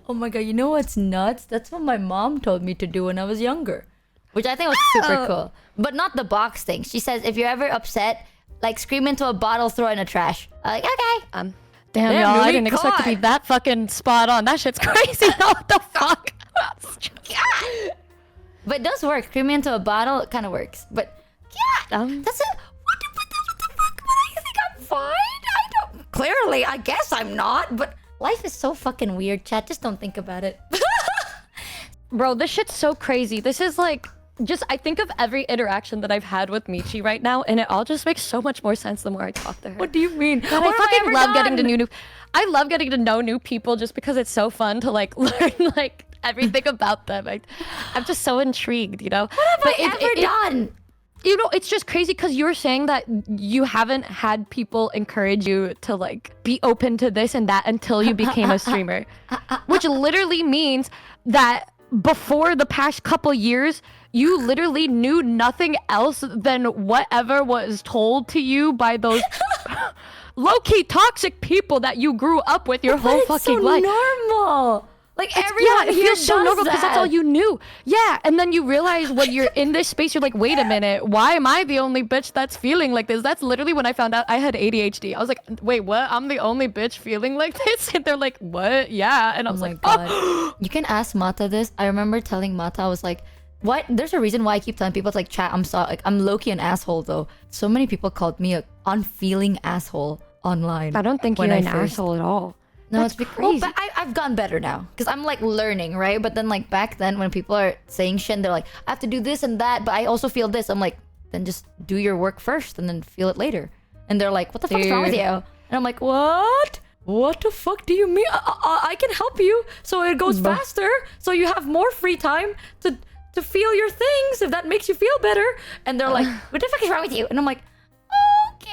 Oh my god, you know what's nuts? That's what my mom told me to do when I was younger. Which I think was super cool. But not the box thing. She says, if you're ever upset, like scream into a bottle, throw it in a trash. I'm like, okay. Damn, y'all, I didn't expect to be that fucking spot on. That shit's crazy. What the fuck? But it does work. Screaming into a bottle, it kind of works. But yeah, that's it. What the fuck? But I think I'm fine. I don't. Clearly, I guess I'm not. But life is so fucking weird, chat. Just don't think about it. Bro, this shit's so crazy. This is like, just, I think of every interaction that I've had with Michi right now, and it all just makes so much more sense the more I talk to her. What do you mean? God, I fucking love getting to I love getting to know new people just because it's so fun to like learn like everything about them. I'm just so intrigued, you know? What have I ever done? You know, it's just crazy because you were saying that you haven't had people encourage you to like be open to this and that until you became a streamer, which literally means that before the past couple years, you literally knew nothing else than whatever was told to you by those low-key toxic people that you grew up with your whole fucking life. Normal. Like everyone it here feels so does normal because that's all that. you knew. Yeah, and then you realize when you're in this space, you're like, wait a minute, why am I the only bitch that's feeling like this? That's literally when I found out I had ADHD. I was like, wait, what? I'm the only bitch feeling like this? And they're like, what? Yeah. And I was like, God. oh. You can ask Mata this. I remember telling Mata, I was like, what? There's a reason why I keep telling people, it's like, chat, I'm sorry. Like, I'm low-key an asshole though. So many people called me a unfeeling asshole online. I don't think you're an asshole at all. No, That's it's because crazy. but I've gotten better now because I'm like learning, right? But then like back then when people are saying shit, they're like, I have to do this and that, but I also feel this. I'm like, then just do your work first and then feel it later. And they're like, what the fuck is wrong with you? And I'm like, what? What the fuck do you mean? I can help you so it goes faster, so you have more free time to feel your things if that makes you feel better. And they're like, what the fuck is wrong with you? And I'm like, okay,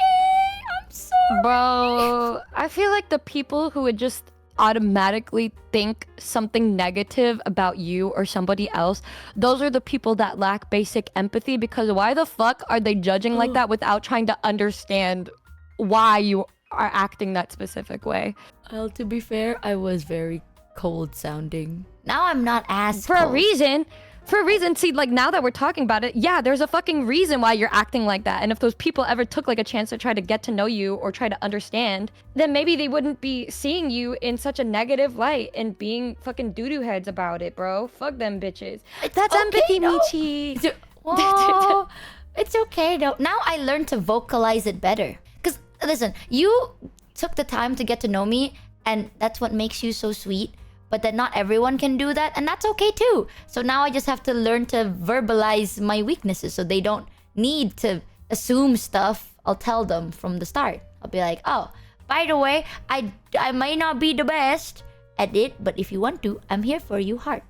I'm sorry. Bro, I feel like the people who would just automatically think something negative about you or somebody else, those are the people that lack basic empathy, because why the fuck are they judging like that without trying to understand why you are acting that specific way? Well, to be fair, I was very cold sounding. Now I'm not as For a cold. reason. For a reason. See, like, now that we're talking about it, yeah, there's a fucking reason why you're acting like that. And if those people ever took like a chance to try to get to know you or try to understand, then maybe they wouldn't be seeing you in such a negative light and being fucking doo-doo heads about it, bro. Fuck them bitches. That's okay, empathy, though. Michi. Whoa. It's okay though. Now I learned to vocalize it better. Because listen, you took the time to get to know me, and that's what makes you so sweet. But then not everyone can do that, and that's okay too. So now I just have to learn to verbalize my weaknesses so they don't need to assume stuff. I'll tell them from the start. I'll be like, oh, by the way, I may not be the best at it, but if you want to, I'm here for you, heart.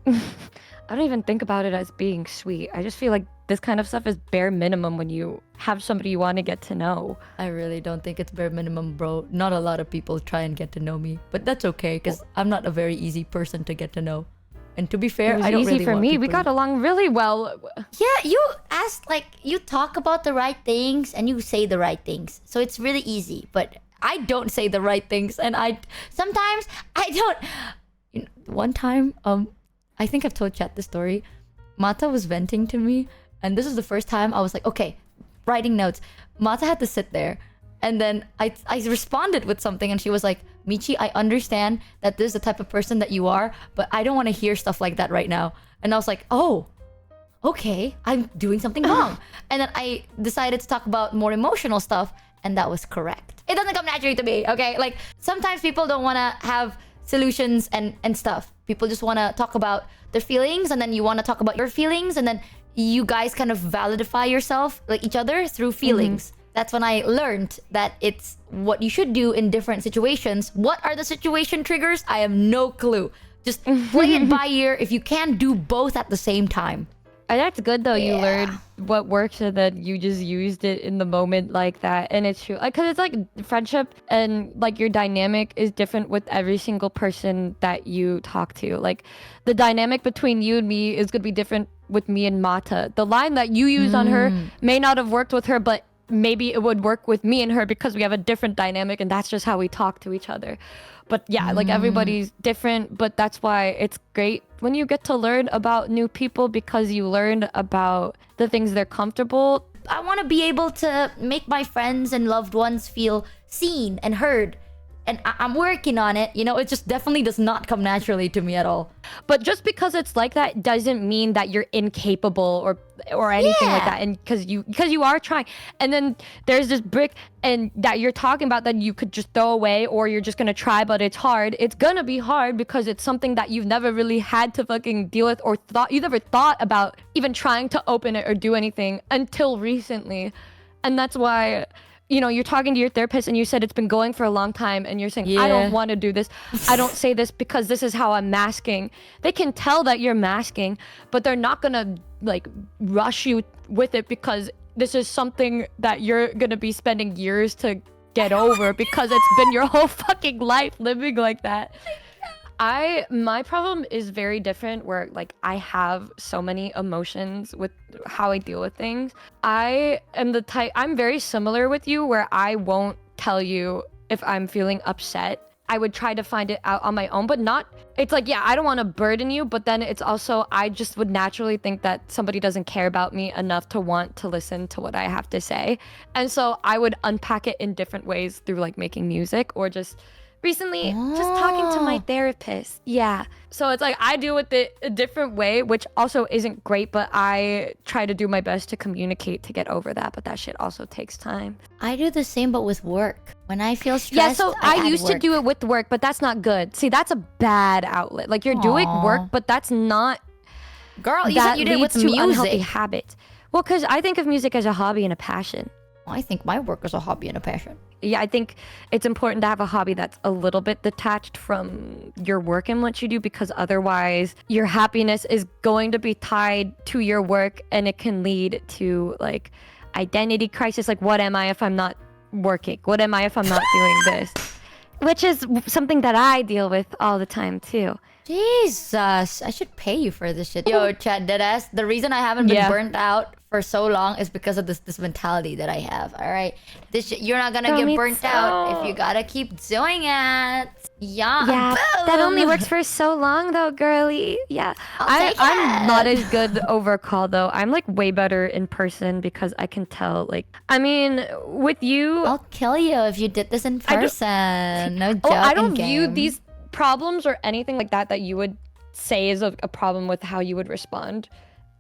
I don't even think about it as being sweet. I just feel like this kind of stuff is bare minimum when you have somebody you want to get to know. I really don't think it's bare minimum, bro. Not a lot of people try and get to know me, but that's okay because I'm not a very easy person to get to know. And to be fair, It was I don't easy really for want me. We people got along really well. Yeah, you ask, like, you talk about the right things and you say the right things. So it's really easy, but I don't say the right things, and sometimes I don't. You know, one time, I think I've told Chat this story. Mata was venting to me, and this is the first time I was like, okay, writing notes. Mata had to sit there, and then I responded with something, and she was like, Michi, I understand that this is the type of person that you are, but I don't want to hear stuff like that right now. And I was like, oh, okay, I'm doing something wrong. And then I decided to talk about more emotional stuff, and that was correct. It doesn't come naturally to me, okay? Like, sometimes people don't want to have solutions and stuff. People just want to talk about their feelings, and then you want to talk about your feelings, and then you guys kind of validify yourself, like each other, through feelings. That's when I learned that it's what you should do in different situations. What are the situation triggers? I have no clue. Just play it by ear if you can do both at the same time. And that's good though. You Yeah. learned what works and then you just used it in the moment like that. And it's true. Like, 'cause it's like friendship and like your dynamic is different with every single person that you talk to. Like the dynamic between you and me is going to be different with me and Mata. The line that you use on her may not have worked with her, but maybe it would work with me and her because we have a different dynamic and that's just how we talk to each other. But yeah, like everybody's different, but that's why it's great when you get to learn about new people because you learn about the things they're comfortable. I want to be able to make my friends and loved ones feel seen and heard. And I'm working on it. You know, it just definitely does not come naturally to me at all. But just because it's like that doesn't mean that you're incapable or anything like Yeah. that. And because you are trying. And then there's this brick and that you're talking about that you could just throw away or you're just gonna try, but it's hard. It's gonna be hard because it's something that you've never really had to fucking deal with or you never thought about even trying to open it or do anything until recently. And that's why, you know, you're talking to your therapist and you said it's been going for a long time and you're saying, I Yeah. don't want to do this. I don't say this because this is how I'm masking. They can tell that you're masking, but they're not going to like rush you with it because this is something that you're going to be spending years to get over because it's been your whole fucking life living like that. My problem is very different where like I have so many emotions with how I deal with things. I am the type, I'm very similar with you where I won't tell you if I'm feeling upset. I would try to find it out on my own, but not, it's like, yeah, I don't want to burden you, but then it's also, I just would naturally think that somebody doesn't care about me enough to want to listen to what I have to say. And so I would unpack it in different ways through like making music or just recently just talking to my therapist. Yeah. So it's like I deal with it a different way, which also isn't great, but I try to do my best to communicate to get over that. But that shit also takes time. I do the same, but with work. When I feel stressed, Yeah, so I add used to work. do it with work, but that's not good. See, that's a bad outlet. Like you're doing Aw. work, but that's not Girl, you that said you did it with leads to unhealthy music. habits. Well, because I think of music as a hobby and a passion. I think my work is a hobby and a passion. Yeah, I think it's important to have a hobby that's a little bit detached from your work and what you do because otherwise your happiness is going to be tied to your work and it can lead to like identity crisis. Like, what am I if I'm not working? What am I if I'm not doing this? which is something that I deal with all the time too. Jesus, I should pay you for this shit. Yo, chat deadass. The reason I haven't been burnt out for so long is because of this mentality that I have. All right, this shit, you're not gonna get burnt out if you gotta keep doing it. Yeah, that only works for so long though, girly. Yeah, I'm not as good over call though. I'm like way better in person because I can tell. Like, I mean, with you, I'll kill you if you did this in person. No joke. I don't view these problems or anything like that you would say is a problem with how you would respond.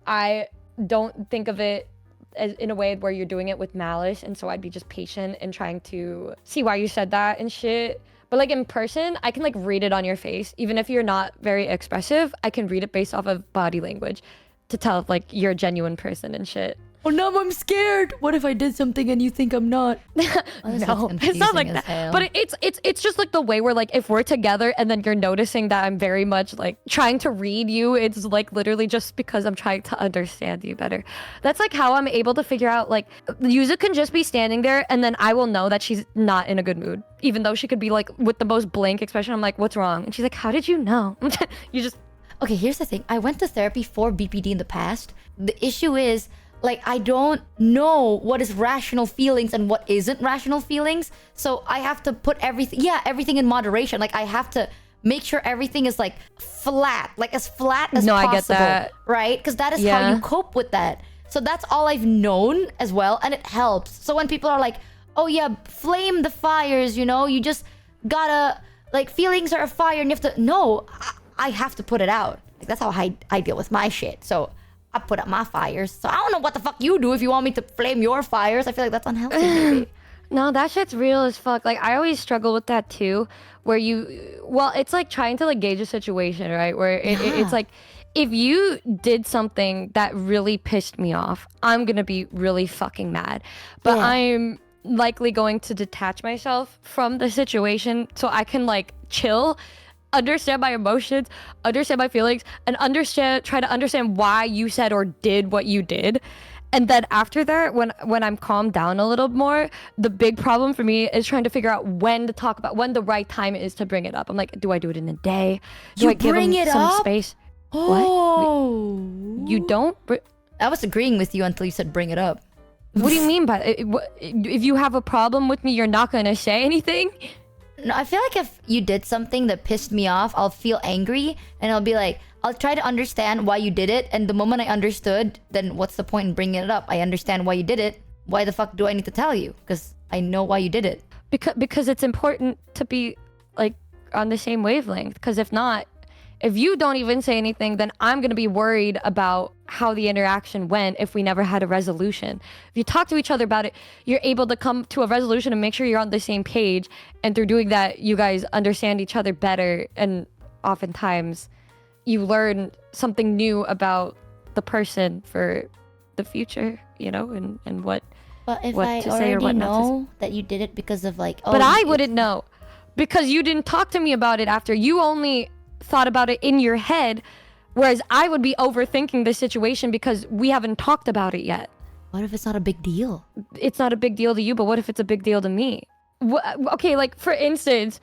I don't think of it as in a way where you're doing it with malice, and so I'd be just patient and trying to see why you said that and shit. But like in person, I can like read it on your face. Even if you're not very expressive, I can read it based off of body language to tell if like you're a genuine person and shit. Oh no, I'm scared. What if I did something and you think I'm not? No, it's not like that. But it's just like the way where like if we're together and then you're noticing that I'm very much like trying to read you, it's like literally just because I'm trying to understand you better. That's like how I'm able to figure out like Yuzu can just be standing there and then I will know that she's not in a good mood, even though she could be like with the most blank expression. I'm like, what's wrong? And she's like, how did you know? You just okay. Here's the thing. I went to therapy for BPD in the past. The issue is, like, I don't know what is rational feelings and what isn't rational feelings. So I have to put everything in moderation. Like, I have to make sure everything is like flat, like as flat as possible. I get that. Right? Because that is how you cope with that. So that's all I've known as well. And it helps. So when people are like, oh yeah, flame the fires, you know, you just gotta, like, feelings are a fire and you have to, no, I have to put it out. Like, that's how I deal with my shit. So I put out my fires. So I don't know what the fuck you do if you want me to flame your fires. I feel like that's unhealthy, maybe. No, that shit's real as fuck. Like, I always struggle with that too, where it's like trying to like gauge a situation, right? Where it's like, if you did something that really pissed me off, I'm gonna be really fucking mad. But I'm likely going to detach myself from the situation so I can like chill, understand my emotions, understand my feelings, and try to understand why you said or did what you did. And then after that, when I'm calmed down a little more, the big problem for me is trying to figure out when to talk about, when the right time is to bring it up. I'm like, do I do it in a day? Do I give him some space? Oh. What? You don't? I was agreeing with you until you said bring it up. What do you mean by it? If you have a problem with me, you're not gonna say anything? No, I feel like if you did something that pissed me off, I'll feel angry and I'll be like, I'll try to understand why you did it. And the moment I understood, then what's the point in bringing it up? I understand why you did it. Why the fuck do I need to tell you? Because I know why you did it. Because it's important to be like on the same wavelength. Because if not, if you don't even say anything, then I'm going to be worried about how the interaction went if we never had a resolution. If you talk to each other about it, you're able to come to a resolution and make sure you're on the same page. And through doing that, you guys understand each other better. And oftentimes you learn something new about the person for the future, you know, and what But if what I to say or already what not to say. know that you did it because of like... But I wouldn't know. Because you didn't talk to me about it after. You only thought about it in your head, whereas I would be overthinking the situation because we haven't talked about it yet. What if it's not a big deal? It's not a big deal to you, but what if it's a big deal to me? Okay, like for instance,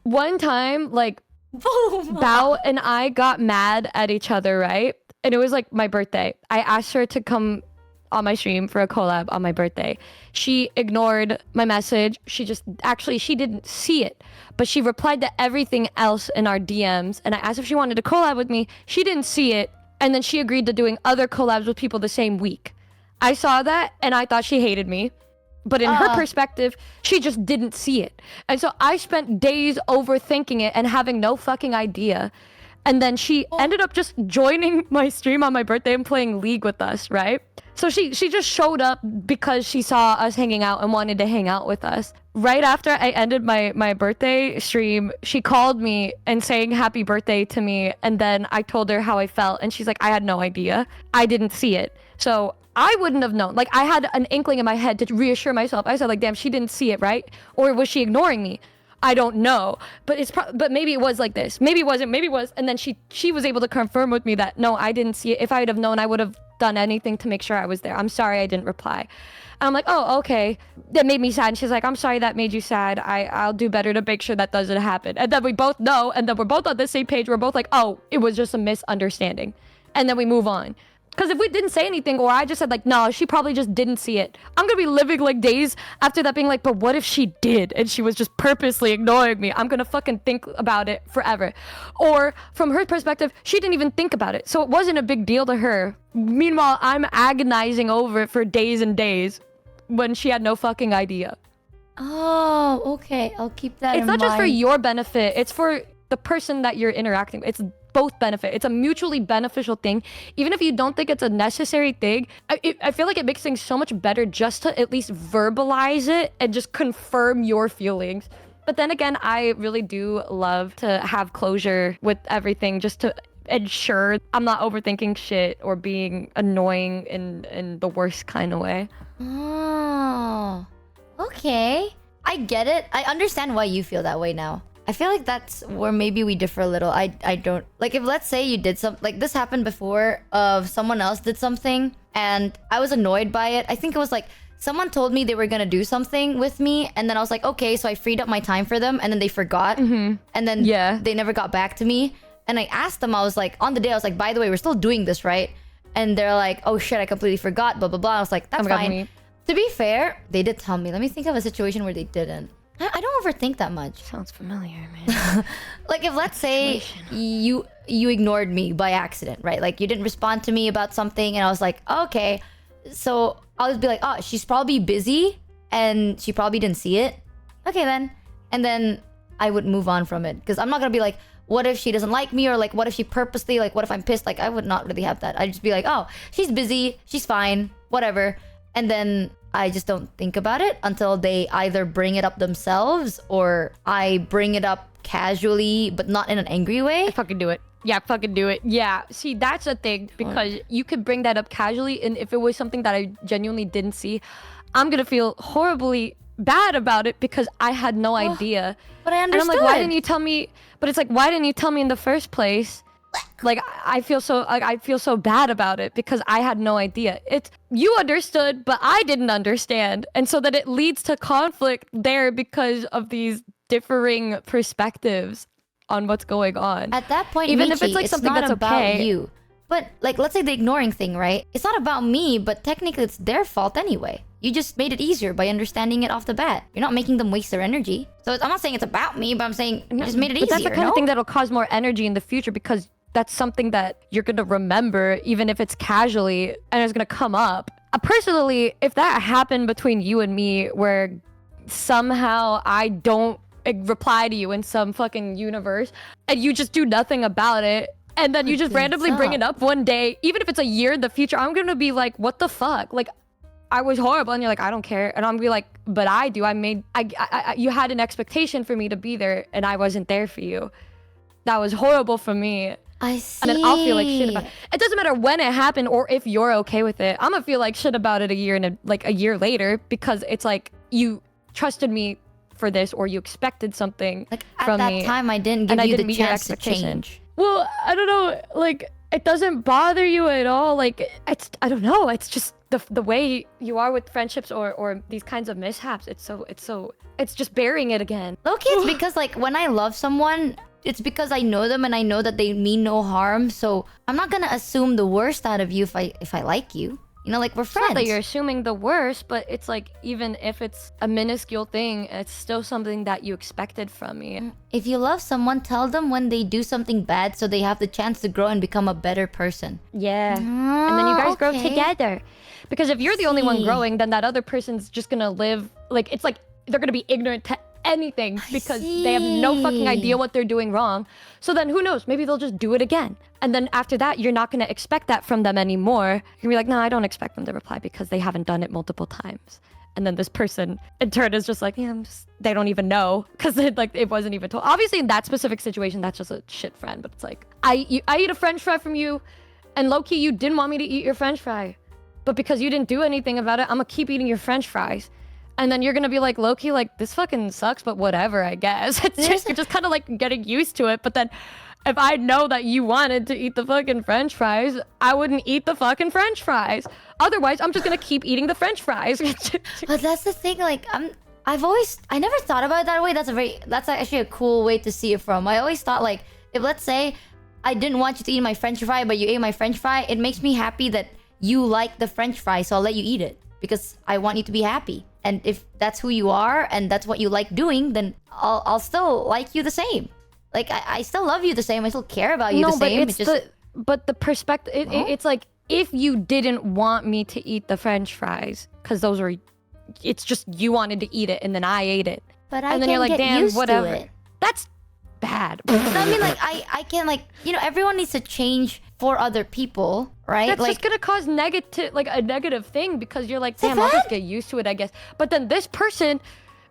one time, like Bao and I got mad at each other, right? And it was like my birthday. I asked her to come on my stream for a collab on my birthday. She ignored my message. She didn't see it, but she replied to everything else in our DMs. And I asked if she wanted to collab with me. She didn't see it. And then she agreed to doing other collabs with people the same week. I saw that and I thought she hated me. But in her perspective, she just didn't see it. And so I spent days overthinking it and having no fucking idea. And then she ended up just joining my stream on my birthday and playing League with us, right? So she just showed up because she saw us hanging out and wanted to hang out with us. Right after I ended my birthday stream, she called me and saying happy birthday to me. And then I told her how I felt. And she's like, I had no idea. I didn't see it. So I wouldn't have known. Like, I had an inkling in my head to reassure myself. I said, like, damn, she didn't see it, right? Or was she ignoring me? I don't know. But but maybe it was like this. Maybe it wasn't. Maybe it was. And then she was able to confirm with me that, no, I didn't see it. If I would have known, I would have done anything to make sure I was there. I'm sorry I didn't reply. And I'm like, oh, okay. That made me sad. And she's like, I'm sorry that made you sad. I'll do better to make sure that doesn't happen. And then we both know, and then we're both on the same page. We're both like, oh, it was just a misunderstanding. And then we move on. Because if we didn't say anything, or I just said like, no, she probably just didn't see it, I'm gonna be living like days after that being like, but what if she did and she was just purposely ignoring me? I'm gonna fucking think about it forever. Or from her perspective, she didn't even think about it, so it wasn't a big deal to her. Meanwhile, I'm agonizing over it for days and days when she had no fucking idea. Oh, okay. I'll keep that in It's mind. not just for your benefit, it's for the person that you're interacting with. It's both benefit. It's a mutually beneficial thing. Even if you don't think it's a necessary thing, I feel like it makes things so much better just to at least verbalize it and just confirm your feelings. But then again, I really do love to have closure with everything, just to ensure I'm not overthinking shit or being annoying in the worst kind of way. Oh, okay. I get it. I understand why you feel that way now. I feel like that's where maybe we differ a little. I don't like, if let's say you did something like this happened before, of someone else did something and I was annoyed by it. I think it was like someone told me they were gonna do something with me, and then I was like, okay, so I freed up my time for them, and then they forgot, and then they never got back to me. And I asked them, I was like, on the day, I was like, by the way, we're still doing this, right? And they're like, oh shit, I completely forgot, blah blah blah. I was like, that's fine. To be fair, they did tell me. Let me think of a situation where they didn't. I don't overthink that much. Sounds familiar, man. Like, if let's say you ignored me by accident, right? Like, you didn't respond to me about something, and I was like, okay. So I'll just be like, oh, she's probably busy and she probably didn't see it. Okay, then. And then I would move on from it, because I'm not gonna be like, what if she doesn't like me, or like, what if she purposely, like, what if I'm pissed? Like, I would not really have that. I'd just be like, oh, she's busy, she's fine, whatever. And then I just don't think about it until they either bring it up themselves, or I bring it up casually but not in an angry way. I fucking do it. Yeah, fucking do it. Yeah. See, that's the thing, because you could bring that up casually, and if it was something that I genuinely didn't see, I'm gonna feel horribly bad about it because I had no idea. But I understood. And I'm like, why didn't you tell me? But it's like, why didn't you tell me in the first place? Like, I feel so bad about it because I had no idea. It's, you understood, but I didn't understand. And so that it leads to conflict there because of these differing perspectives on what's going on. At that point, even Michi, if it's like something not that's about okay. you. But like, let's say the ignoring thing, right? It's not about me, but technically it's their fault anyway. You just made it easier by understanding it off the bat. You're not making them waste their energy. So I'm not saying it's about me, but I'm saying you just made it easier. But that's the kind of thing that'll cause more energy in the future, because that's something that you're gonna remember, even if it's casually, and it's gonna come up. Personally, if that happened between you and me, where somehow I don't reply to you in some fucking universe, and you just do nothing about it, and then you just randomly bring it up one day, even if it's a year in the future, I'm gonna be like, what the fuck? Like, I was horrible, and you're like, I don't care. And I'm gonna be like, but I do. You had an expectation for me to be there, and I wasn't there for you. That was horrible for me. I see. And then I'll feel like shit about it. It doesn't matter when it happened or if you're okay with it. I'm gonna feel like shit about it a year later, because it's like, you trusted me for this, or you expected something like from me. At that time, I didn't give you the chance to change. Well, I don't know. Like, it doesn't bother you at all. Like, I don't know. It's just the way you are with friendships or these kinds of mishaps. It's just burying it again. Okay, it's because like when I love someone, it's because I know them and I know that they mean no harm. So I'm not gonna assume the worst out of you if I like you. You know, like, we're friends. It's not that you're assuming the worst, but it's like, even if it's a minuscule thing, it's still something that you expected from me. If you love someone, tell them when they do something bad so they have the chance to grow and become a better person. Yeah. And then you guys grow together. Because if you're the only one growing, then that other person's just gonna live, like, it's like they're gonna be ignorant to anything because they have no fucking idea what they're doing wrong. So then who knows, maybe they'll just do it again. And then after that, you're not gonna expect that from them anymore. You're gonna be like, no, I don't expect them to reply because they haven't done it multiple times. And then this person in turn is just like, yeah, they don't even know, because it wasn't even told. Obviously in that specific situation, that's just a shit friend. But it's like, I eat a french fry from you, and low-key you didn't want me to eat your french fry, but because you didn't do anything about it, I'm gonna keep eating your french fries. And then you're gonna be like, low-key, like, this fucking sucks, but whatever, I guess. It's just, you're just kind of like getting used to it. But then if I know that you wanted to eat the fucking French fries, I wouldn't eat the fucking French fries. Otherwise, I'm just gonna keep eating the French fries. But that's the thing, like I never thought about it that way. That's actually a cool way to see it from. I always thought like, if let's say I didn't want you to eat my French fry, but you ate my French fry, it makes me happy that you like the French fry, so I'll let you eat it because I want you to be happy. And if that's who you are and that's what you like doing, then I'll still like you the same. Like I still love you the same. I still care about you the same. But the perspective, it's like, if you didn't want me to eat the French fries, because those were, it's just you wanted to eat it and then I ate it. But I and then can you're like, get damn, used whatever. to it. That's bad. I mean, like I can, like, you know, everyone needs to change for other people, right? That's like, just gonna cause a negative thing, because you're like, damn, I'll just get used to it, I guess. But then this person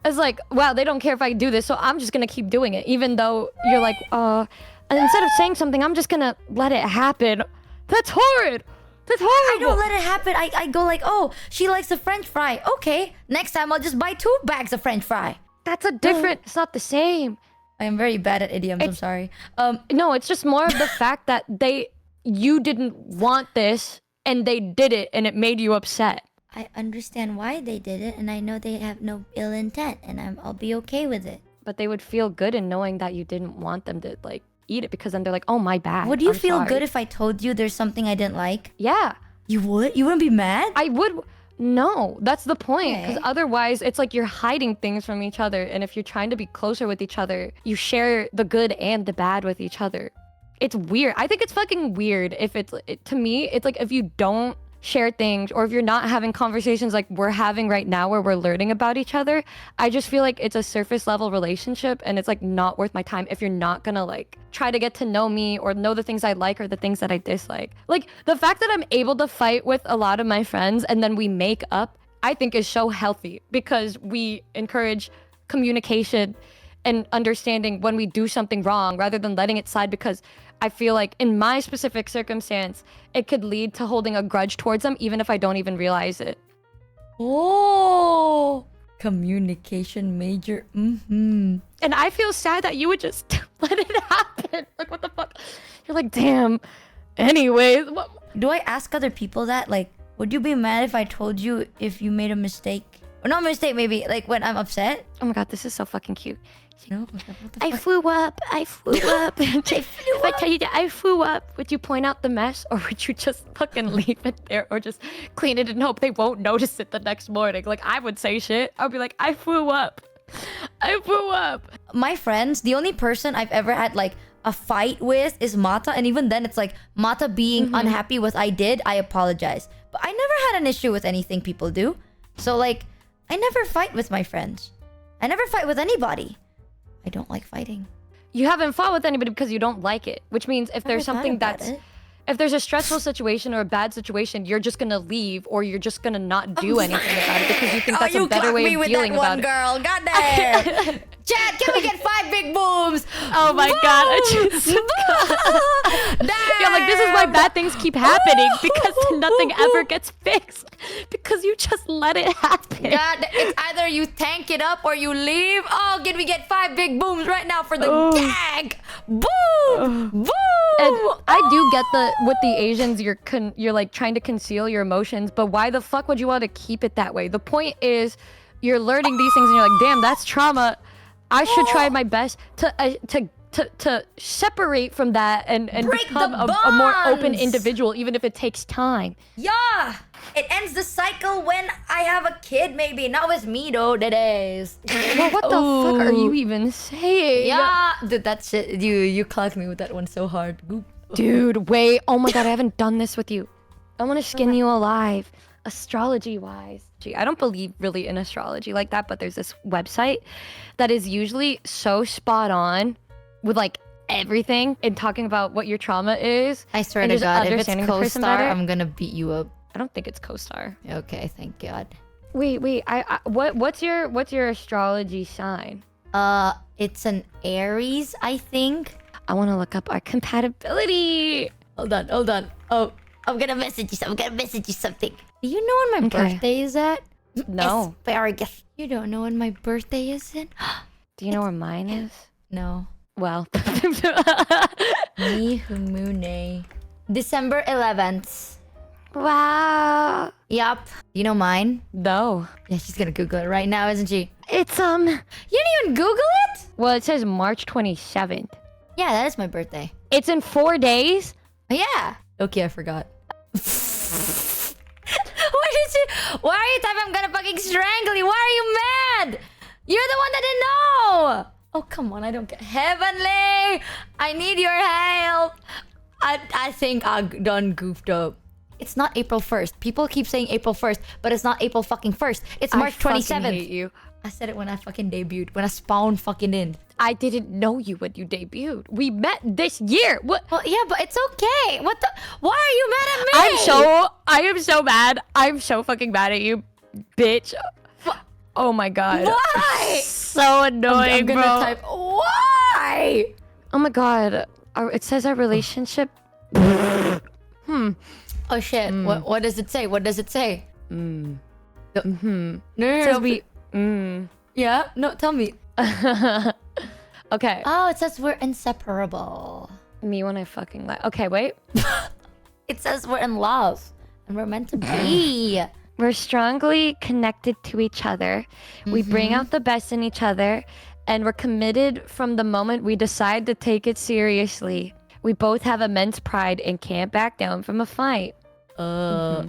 is like, wow, they don't care if I do this, so I'm just gonna keep doing it, even though you're like, and instead of saying something, I'm just gonna let it happen. That's horrid. That's horrible. I don't let it happen. I go like, oh, she likes the French fry. Okay, next time I'll just buy 2 bags of French fry. That's a different. It's not the same. I am very bad at idioms. I'm sorry. No, it's just more of the fact that you didn't want this and they did it and it made you upset. I understand why they did it, and I know they have no ill intent, and I'll be okay with it. But they would feel good in knowing that you didn't want them to like eat it, because then they're like, oh, my bad. Would you I'm feel sorry. good if I told you there's something I didn't like? Yeah. You would? You wouldn't be mad? I would. No, that's the point. Because Okay. otherwise, it's like you're hiding things from each other. And if you're trying to be closer with each other, you share the good and the bad with each other. It's weird. I think it's fucking weird if to me, it's like if you don't share things, or if you're not having conversations like we're having right now where we're learning about each other, I just feel like it's a surface level relationship, and it's like not worth my time if you're not gonna like try to get to know me or know the things I like or the things that I dislike. Like the fact that I'm able to fight with a lot of my friends and then we make up, I think is so healthy, because we encourage communication and understanding when we do something wrong rather than letting it slide, because I feel like in my specific circumstance, it could lead to holding a grudge towards them even if I don't even realize it. Oh, communication major. And I feel sad that you would just let it happen. Like, what the fuck? You're like, damn. Anyways, what? Do I ask other people that? Like, would you be mad if I told you if you made a mistake? Or not a mistake, maybe, like when I'm upset? Oh my god, this is so fucking cute. No, what the I fuck? flew up. If I tell you that I flew up, would you point out the mess, or would you just fucking leave it there, or just clean it and hope they won't notice it the next morning? Like, I would say shit. I'd be like, I flew up. I flew up. My friends, the only person I've ever had like a fight with is Mata, and even then it's like Mata being unhappy with I apologize. But I never had an issue with anything people do. So like, I never fight with my friends. I never fight with anybody. I don't like fighting. You haven't fought with anybody because you don't like it, which means if there's something that's, if there's a stressful situation or a bad situation, you're just gonna leave, or you're just gonna not do anything about it because you think that's a better way of dealing about it. Girl, goddamn. Chad, can we get 5 big booms? Oh my god, I just yeah, like this is why bad things keep happening, because nothing ever gets fixed, because you just let it happen. God, it's either you tank it up or you leave. Oh, can we get 5 big booms right now for the gag? Boom! Boom! And I do get with the Asians, you're like trying to conceal your emotions, but why the fuck would you want to keep it that way? The point is, you're learning these things and you're like, damn, that's trauma. I should try my best to separate from that and become a more open individual, even if it takes time. Yeah! It ends the cycle when I have a kid, maybe. Not with me, though. That is. Well, what the fuck are you even saying? Yeah! Dude, that shit. You clocked me with that one so hard. Goop. Dude, wait. Oh my god, I haven't done this with you. I want to skin you alive. Astrology-wise. I don't believe really in astrology like that, but there's this website that is usually so spot on with like everything and talking about what your trauma is. I swear and to just God, if it's understanding the person co-star, better. I'm gonna beat you up. I don't think it's co-star. Okay, thank God. Wait. What's your astrology sign? It's an Aries, I think. I want to look up our compatibility. Hold on. Oh, I'm gonna message you something. Do you know when my birthday is at? No. Asparagus. You don't know when my birthday is in? Do you know where mine is? No. Well, Mihumune. December 11th. Wow. Yup. You know mine? No. Yeah, she's gonna Google it right now, isn't she? It's You didn't even Google it? well, it says March 27th. Yeah, that is my birthday. It's in 4 days. Yeah. Okay, I forgot. Why are you typing I'm gonna fucking strangle you? Why are you mad? You're the one that didn't know. Oh, come on, I don't get Heavenly. I need your help. I think I done goofed up. It's not April 1st. People keep saying April 1st, but it's not April fucking 1st. It's March 27th. I hate you. I said it when I fucking debuted. When I spawned fucking in. I didn't know you when you debuted. We met this year. What? Well, yeah, but it's okay. What the? Why are you mad at me? I am so mad. I'm so fucking mad at you, bitch. Oh my god. Why? So annoying, I'm gonna bro. type. Why? Oh my god. It says our relationship. Oh shit. What does it say? What does it say? No, no, It says no. we. Yeah? No, tell me. Okay. Oh, it says we're inseparable. Me when I fucking lie. Okay, wait. It says we're in love. And we're meant to be. We're strongly connected to each other. We bring out the best in each other. And we're committed from the moment we decide to take it seriously. We both have immense pride and can't back down from a fight. What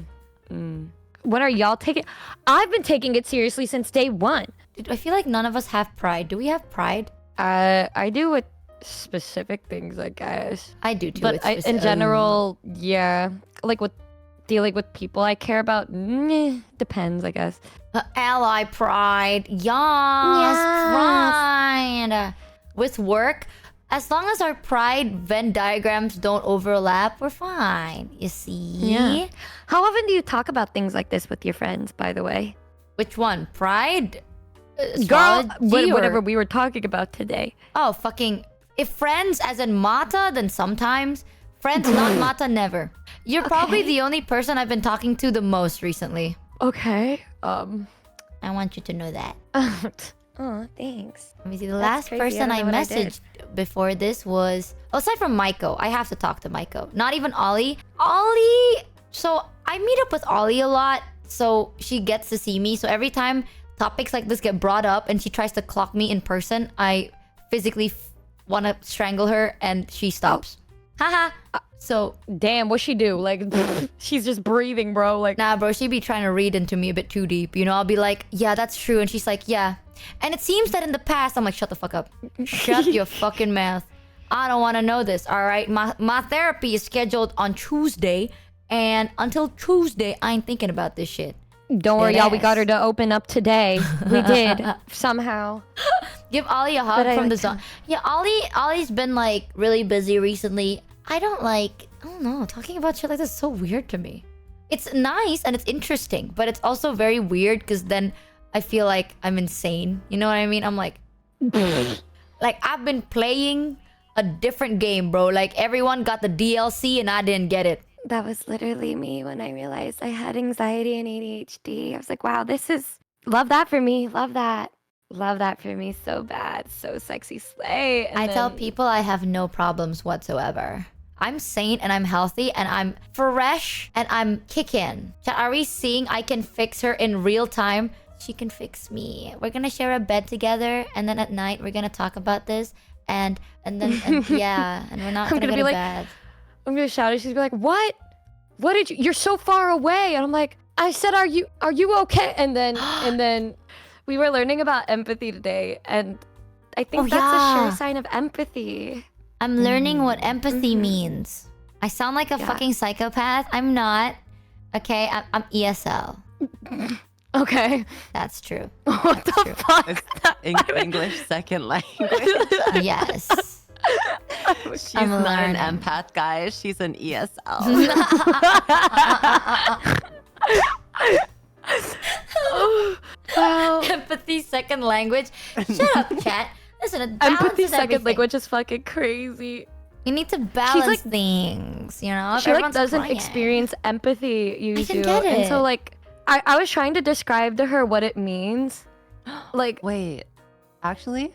are y'all taking? I've been taking it seriously since day one. Dude, I feel like none of us have pride. Do we have pride? I do with specific things, I guess. I do too. But It's in general, yeah. Like with dealing with people I care about, depends, I guess. Ally pride. Yes, pride. With work, as long as our pride Venn diagrams don't overlap, we're fine. You see? Yeah. How often do you talk about things like this with your friends, by the way? Which one? Pride? Girl, Astrology or- whatever we were talking about today. Oh, fucking. If friends as in Mata, then sometimes. Friends not Mata, never. You're probably the only person I've been talking to the most recently. Okay. I want you to know that. Oh, thanks. Let me see. The That's last crazy. person I I don't know what I did. messaged before this was... aside from Maiko. I have to talk to Maiko. Not even Ollie. Ollie... So, I meet up with Ollie a lot. So, she gets to see me. So, every time topics like this get brought up and she tries to clock me in person, I physically want to strangle her and she stops. Haha. So, Damn, what'd she do? Like, she's just breathing, bro. Like, nah, bro, she be trying to read into me a bit too deep. You know, I'll be like, yeah, that's true. And she's like, yeah. And it seems that in the past, I'm like, shut the fuck up. Shut your fucking mouth. I don't want to know this, all right? My therapy is scheduled on Tuesday. And until Tuesday, I ain't thinking about this shit. don't worry, y'all. We Deadass. got her to open up today. We did. Somehow. Give Ollie a hug But I from the like zone. Yeah, Ollie's been like really busy recently. I don't know, talking about shit like this is so weird to me. It's nice and it's interesting, but it's also very weird because then I feel like I'm insane. You know what I mean? I'm like, like I've been playing a different game, bro. Like everyone got the DLC and I didn't get it. That was literally me when I realized I had anxiety and ADHD. I was like, wow, this is... Love that for me. Love that. Love that for me so bad. So sexy slay. And I tell then- people I have no problems whatsoever. I'm sane and I'm healthy and I'm fresh and I'm kicking. Are we seeing I can fix her in real time? She can fix me. We're gonna share a bed together and then at night we're gonna talk about this and yeah, and we're not I'm gonna gonna go be to like- bed. I'm gonna shout at. She's gonna be like, "What? What did you? You're so far away." And I'm like, "I said, are you okay?" And then we were learning about empathy today, and I think that's a yeah. sure sign of empathy. I'm learning what empathy means. I sound like a Yeah. fucking psychopath. I'm not. Okay, I'm ESL. Okay. That's true. What the fuck? It's English second language. Yes. She's I'm not an learning. empath, guys. She's an ESL. Wow. Empathy second language. Shut up, chat. Listen, it balances Empathy second everything. language is fucking crazy. You need to balance like- things, you know? If She like everyone's doesn't crying. experience empathy, Yuzu. get And so it. like I was trying to describe to her what it means. Like Wait, actually,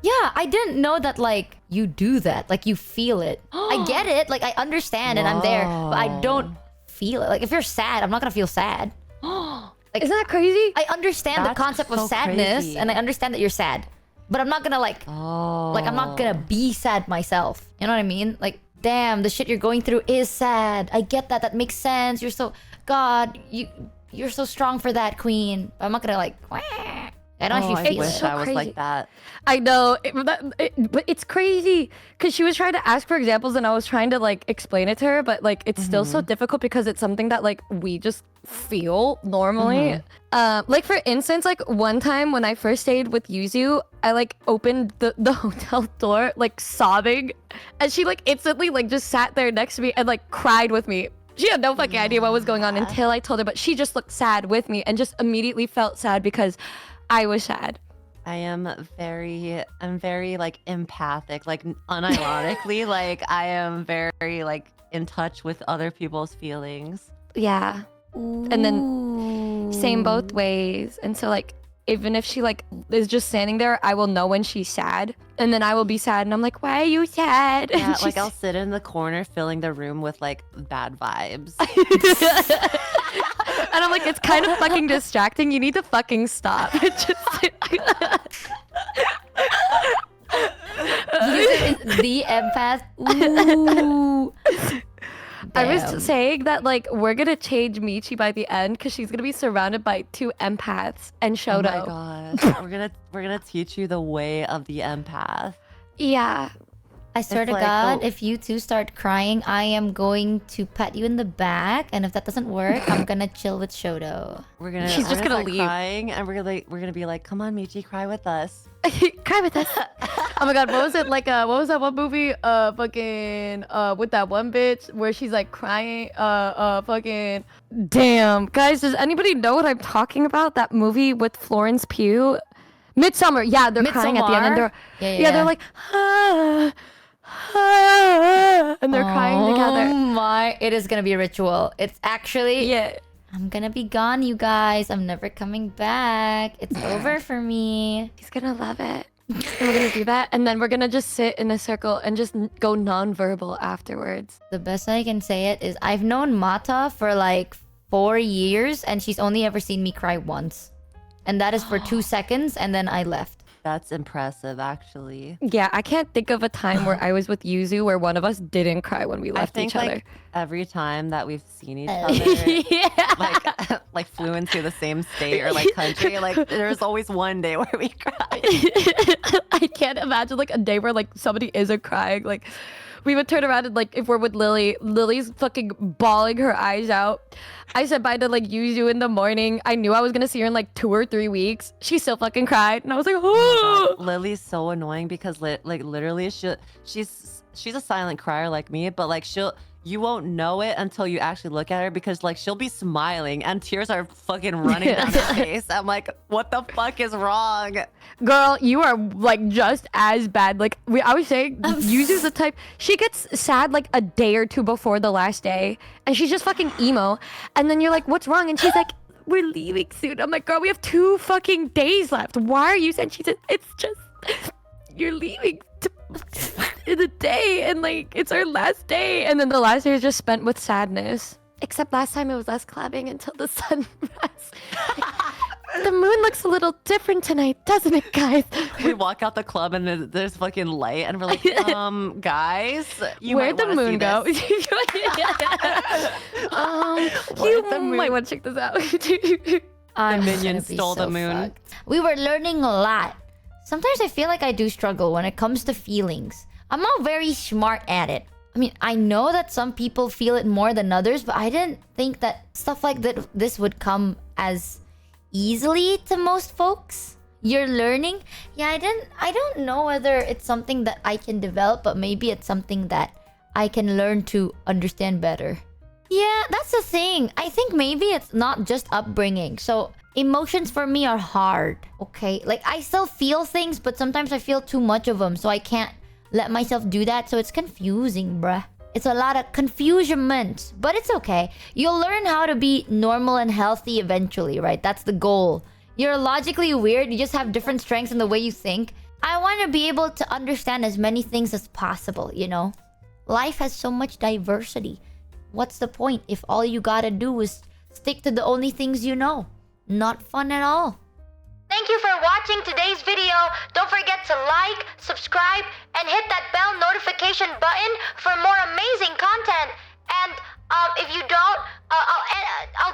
Yeah, I didn't know that like you do that. Like you feel it. I get it. Like I understand and I'm there, but I don't feel it. Like if you're sad, I'm not gonna feel sad. Isn't that crazy? I understand the That's concept of so sadness crazy. and I understand that you're sad. But I'm not gonna like I'm not gonna be sad myself. You know what I mean? Like, damn, the shit you're going through is sad. I get that. That makes sense. You're so God, you're so strong for that, queen. But I'm not gonna like I don't know if I you feel wish it. so I was crazy. like that. I know, but it's crazy because she was trying to ask for examples and I was trying to like explain it to her, but like it's still so difficult because it's something that like we just feel normally. Like for instance, like one time when I first stayed with Yuzu, I like opened the hotel door like sobbing, and she like instantly like just sat there next to me and like cried with me. She had no fucking idea what was going on until I told her, but she just looked sad with me and just immediately felt sad because I was sad. I'm very like empathic, like unironically, like I am very like in touch with other people's feelings. Yeah. And then same both ways. And so like even if she like is just standing there, I will know when she's sad. And then I will be sad and I'm like, why are you sad? Yeah, And like I'll sit in the corner filling the room with like bad vibes. and I'm like, it's kind of fucking distracting. You need to fucking stop. Just The empath. Ooh. I Damn. was saying that like we're gonna change Michi by the end because she's gonna be surrounded by 2 empaths and Oh Shoto. my gosh. we're gonna teach you the way of the empath. Yeah. I swear It's to like, God, oh. if you two start crying, I am going to pat you in the back, and if that doesn't work, I'm gonna chill with Shoto. She's just gonna start leave. crying and we're gonna be like, come on, Michi, cry with us. Cry with us. Oh my god, what was it like? What was that one movie? Fucking with that one bitch where she's like crying. Fucking damn, guys. Does anybody know what I'm talking about? That movie with Florence Pugh, Midsummer. Yeah, they're crying at the end, and they're they're like and they're crying together. Oh my! It is gonna be a ritual. It's actually Yeah. I'm gonna be gone, you guys. I'm never coming back. It's over for me. He's gonna love it. And we're gonna do that, and then we're gonna just sit in a circle and just go non-verbal afterwards. The best I can say it is I've known Mata for like 4 years, and she's only ever seen me cry once, and that is for 2 seconds, and then I left. That's impressive, actually. Yeah, I can't think of a time where I was with Yuzu where one of us didn't cry when we I left think each other. like every time that we've seen each other, Yeah. like flew into the same state or like country, like there's always one day where we cry. I can't imagine like a day where like somebody isn't crying. Like we would turn around and like if we're with Lily, Lily's fucking bawling her eyes out. I said bye to like Yuzu in the morning. I knew I was gonna see her in like 2 or 3 weeks. She still fucking cried, and I was like, oh. Lily's so annoying because like literally she's a silent crier like me, but like you won't know it until you actually look at her because like she'll be smiling and tears are fucking running down her face. I'm like, what the fuck is wrong? Girl, you are like just as bad. Like I was saying, Yuzu's the type. She gets sad like a day or 2 before the last day, and she's just fucking emo. And then you're like, "What's wrong?" And she's like, "We're leaving soon." I'm like, "Girl, we have 2 fucking days left. Why are you?" And she said, "It's just you're leaving in the day, and like it's our last day." And then the last day is just spent with sadness. Except last time it was us clapping until the sun rise. The moon looks a little different tonight, doesn't it, guys? We walk out the club and there's fucking light and we're like, guys, you Where'd might the wanna moon see go? this. You the moon- might want to check this out. I'm minions gonna be stole the moon. fucked. We were learning a lot. Sometimes I feel like I do struggle when it comes to feelings. I'm not very smart at it. I mean, I know that some people feel it more than others, but I didn't think that stuff like this would come as easily to most folks. You're learning. Yeah, I don't know whether it's something that I can develop, but maybe it's something that I can learn to understand better. Yeah, that's the thing. I think maybe it's not just upbringing. So emotions for me are hard. Okay, like I still feel things, but sometimes I feel too much of them, so I can't let myself do that. So it's confusing, bruh. It's a lot of confusionment, but it's okay. You'll learn how to be normal and healthy eventually, right? That's the goal. You're logically weird. You just have different strengths in the way you think. I want to be able to understand as many things as possible, you know? Life has so much diversity. What's the point if all you gotta do is stick to the only things you know? Not fun at all. Thank you for watching today's video. Don't forget to like, subscribe, and hit that bell notification button for more amazing content. And if you don't, I'll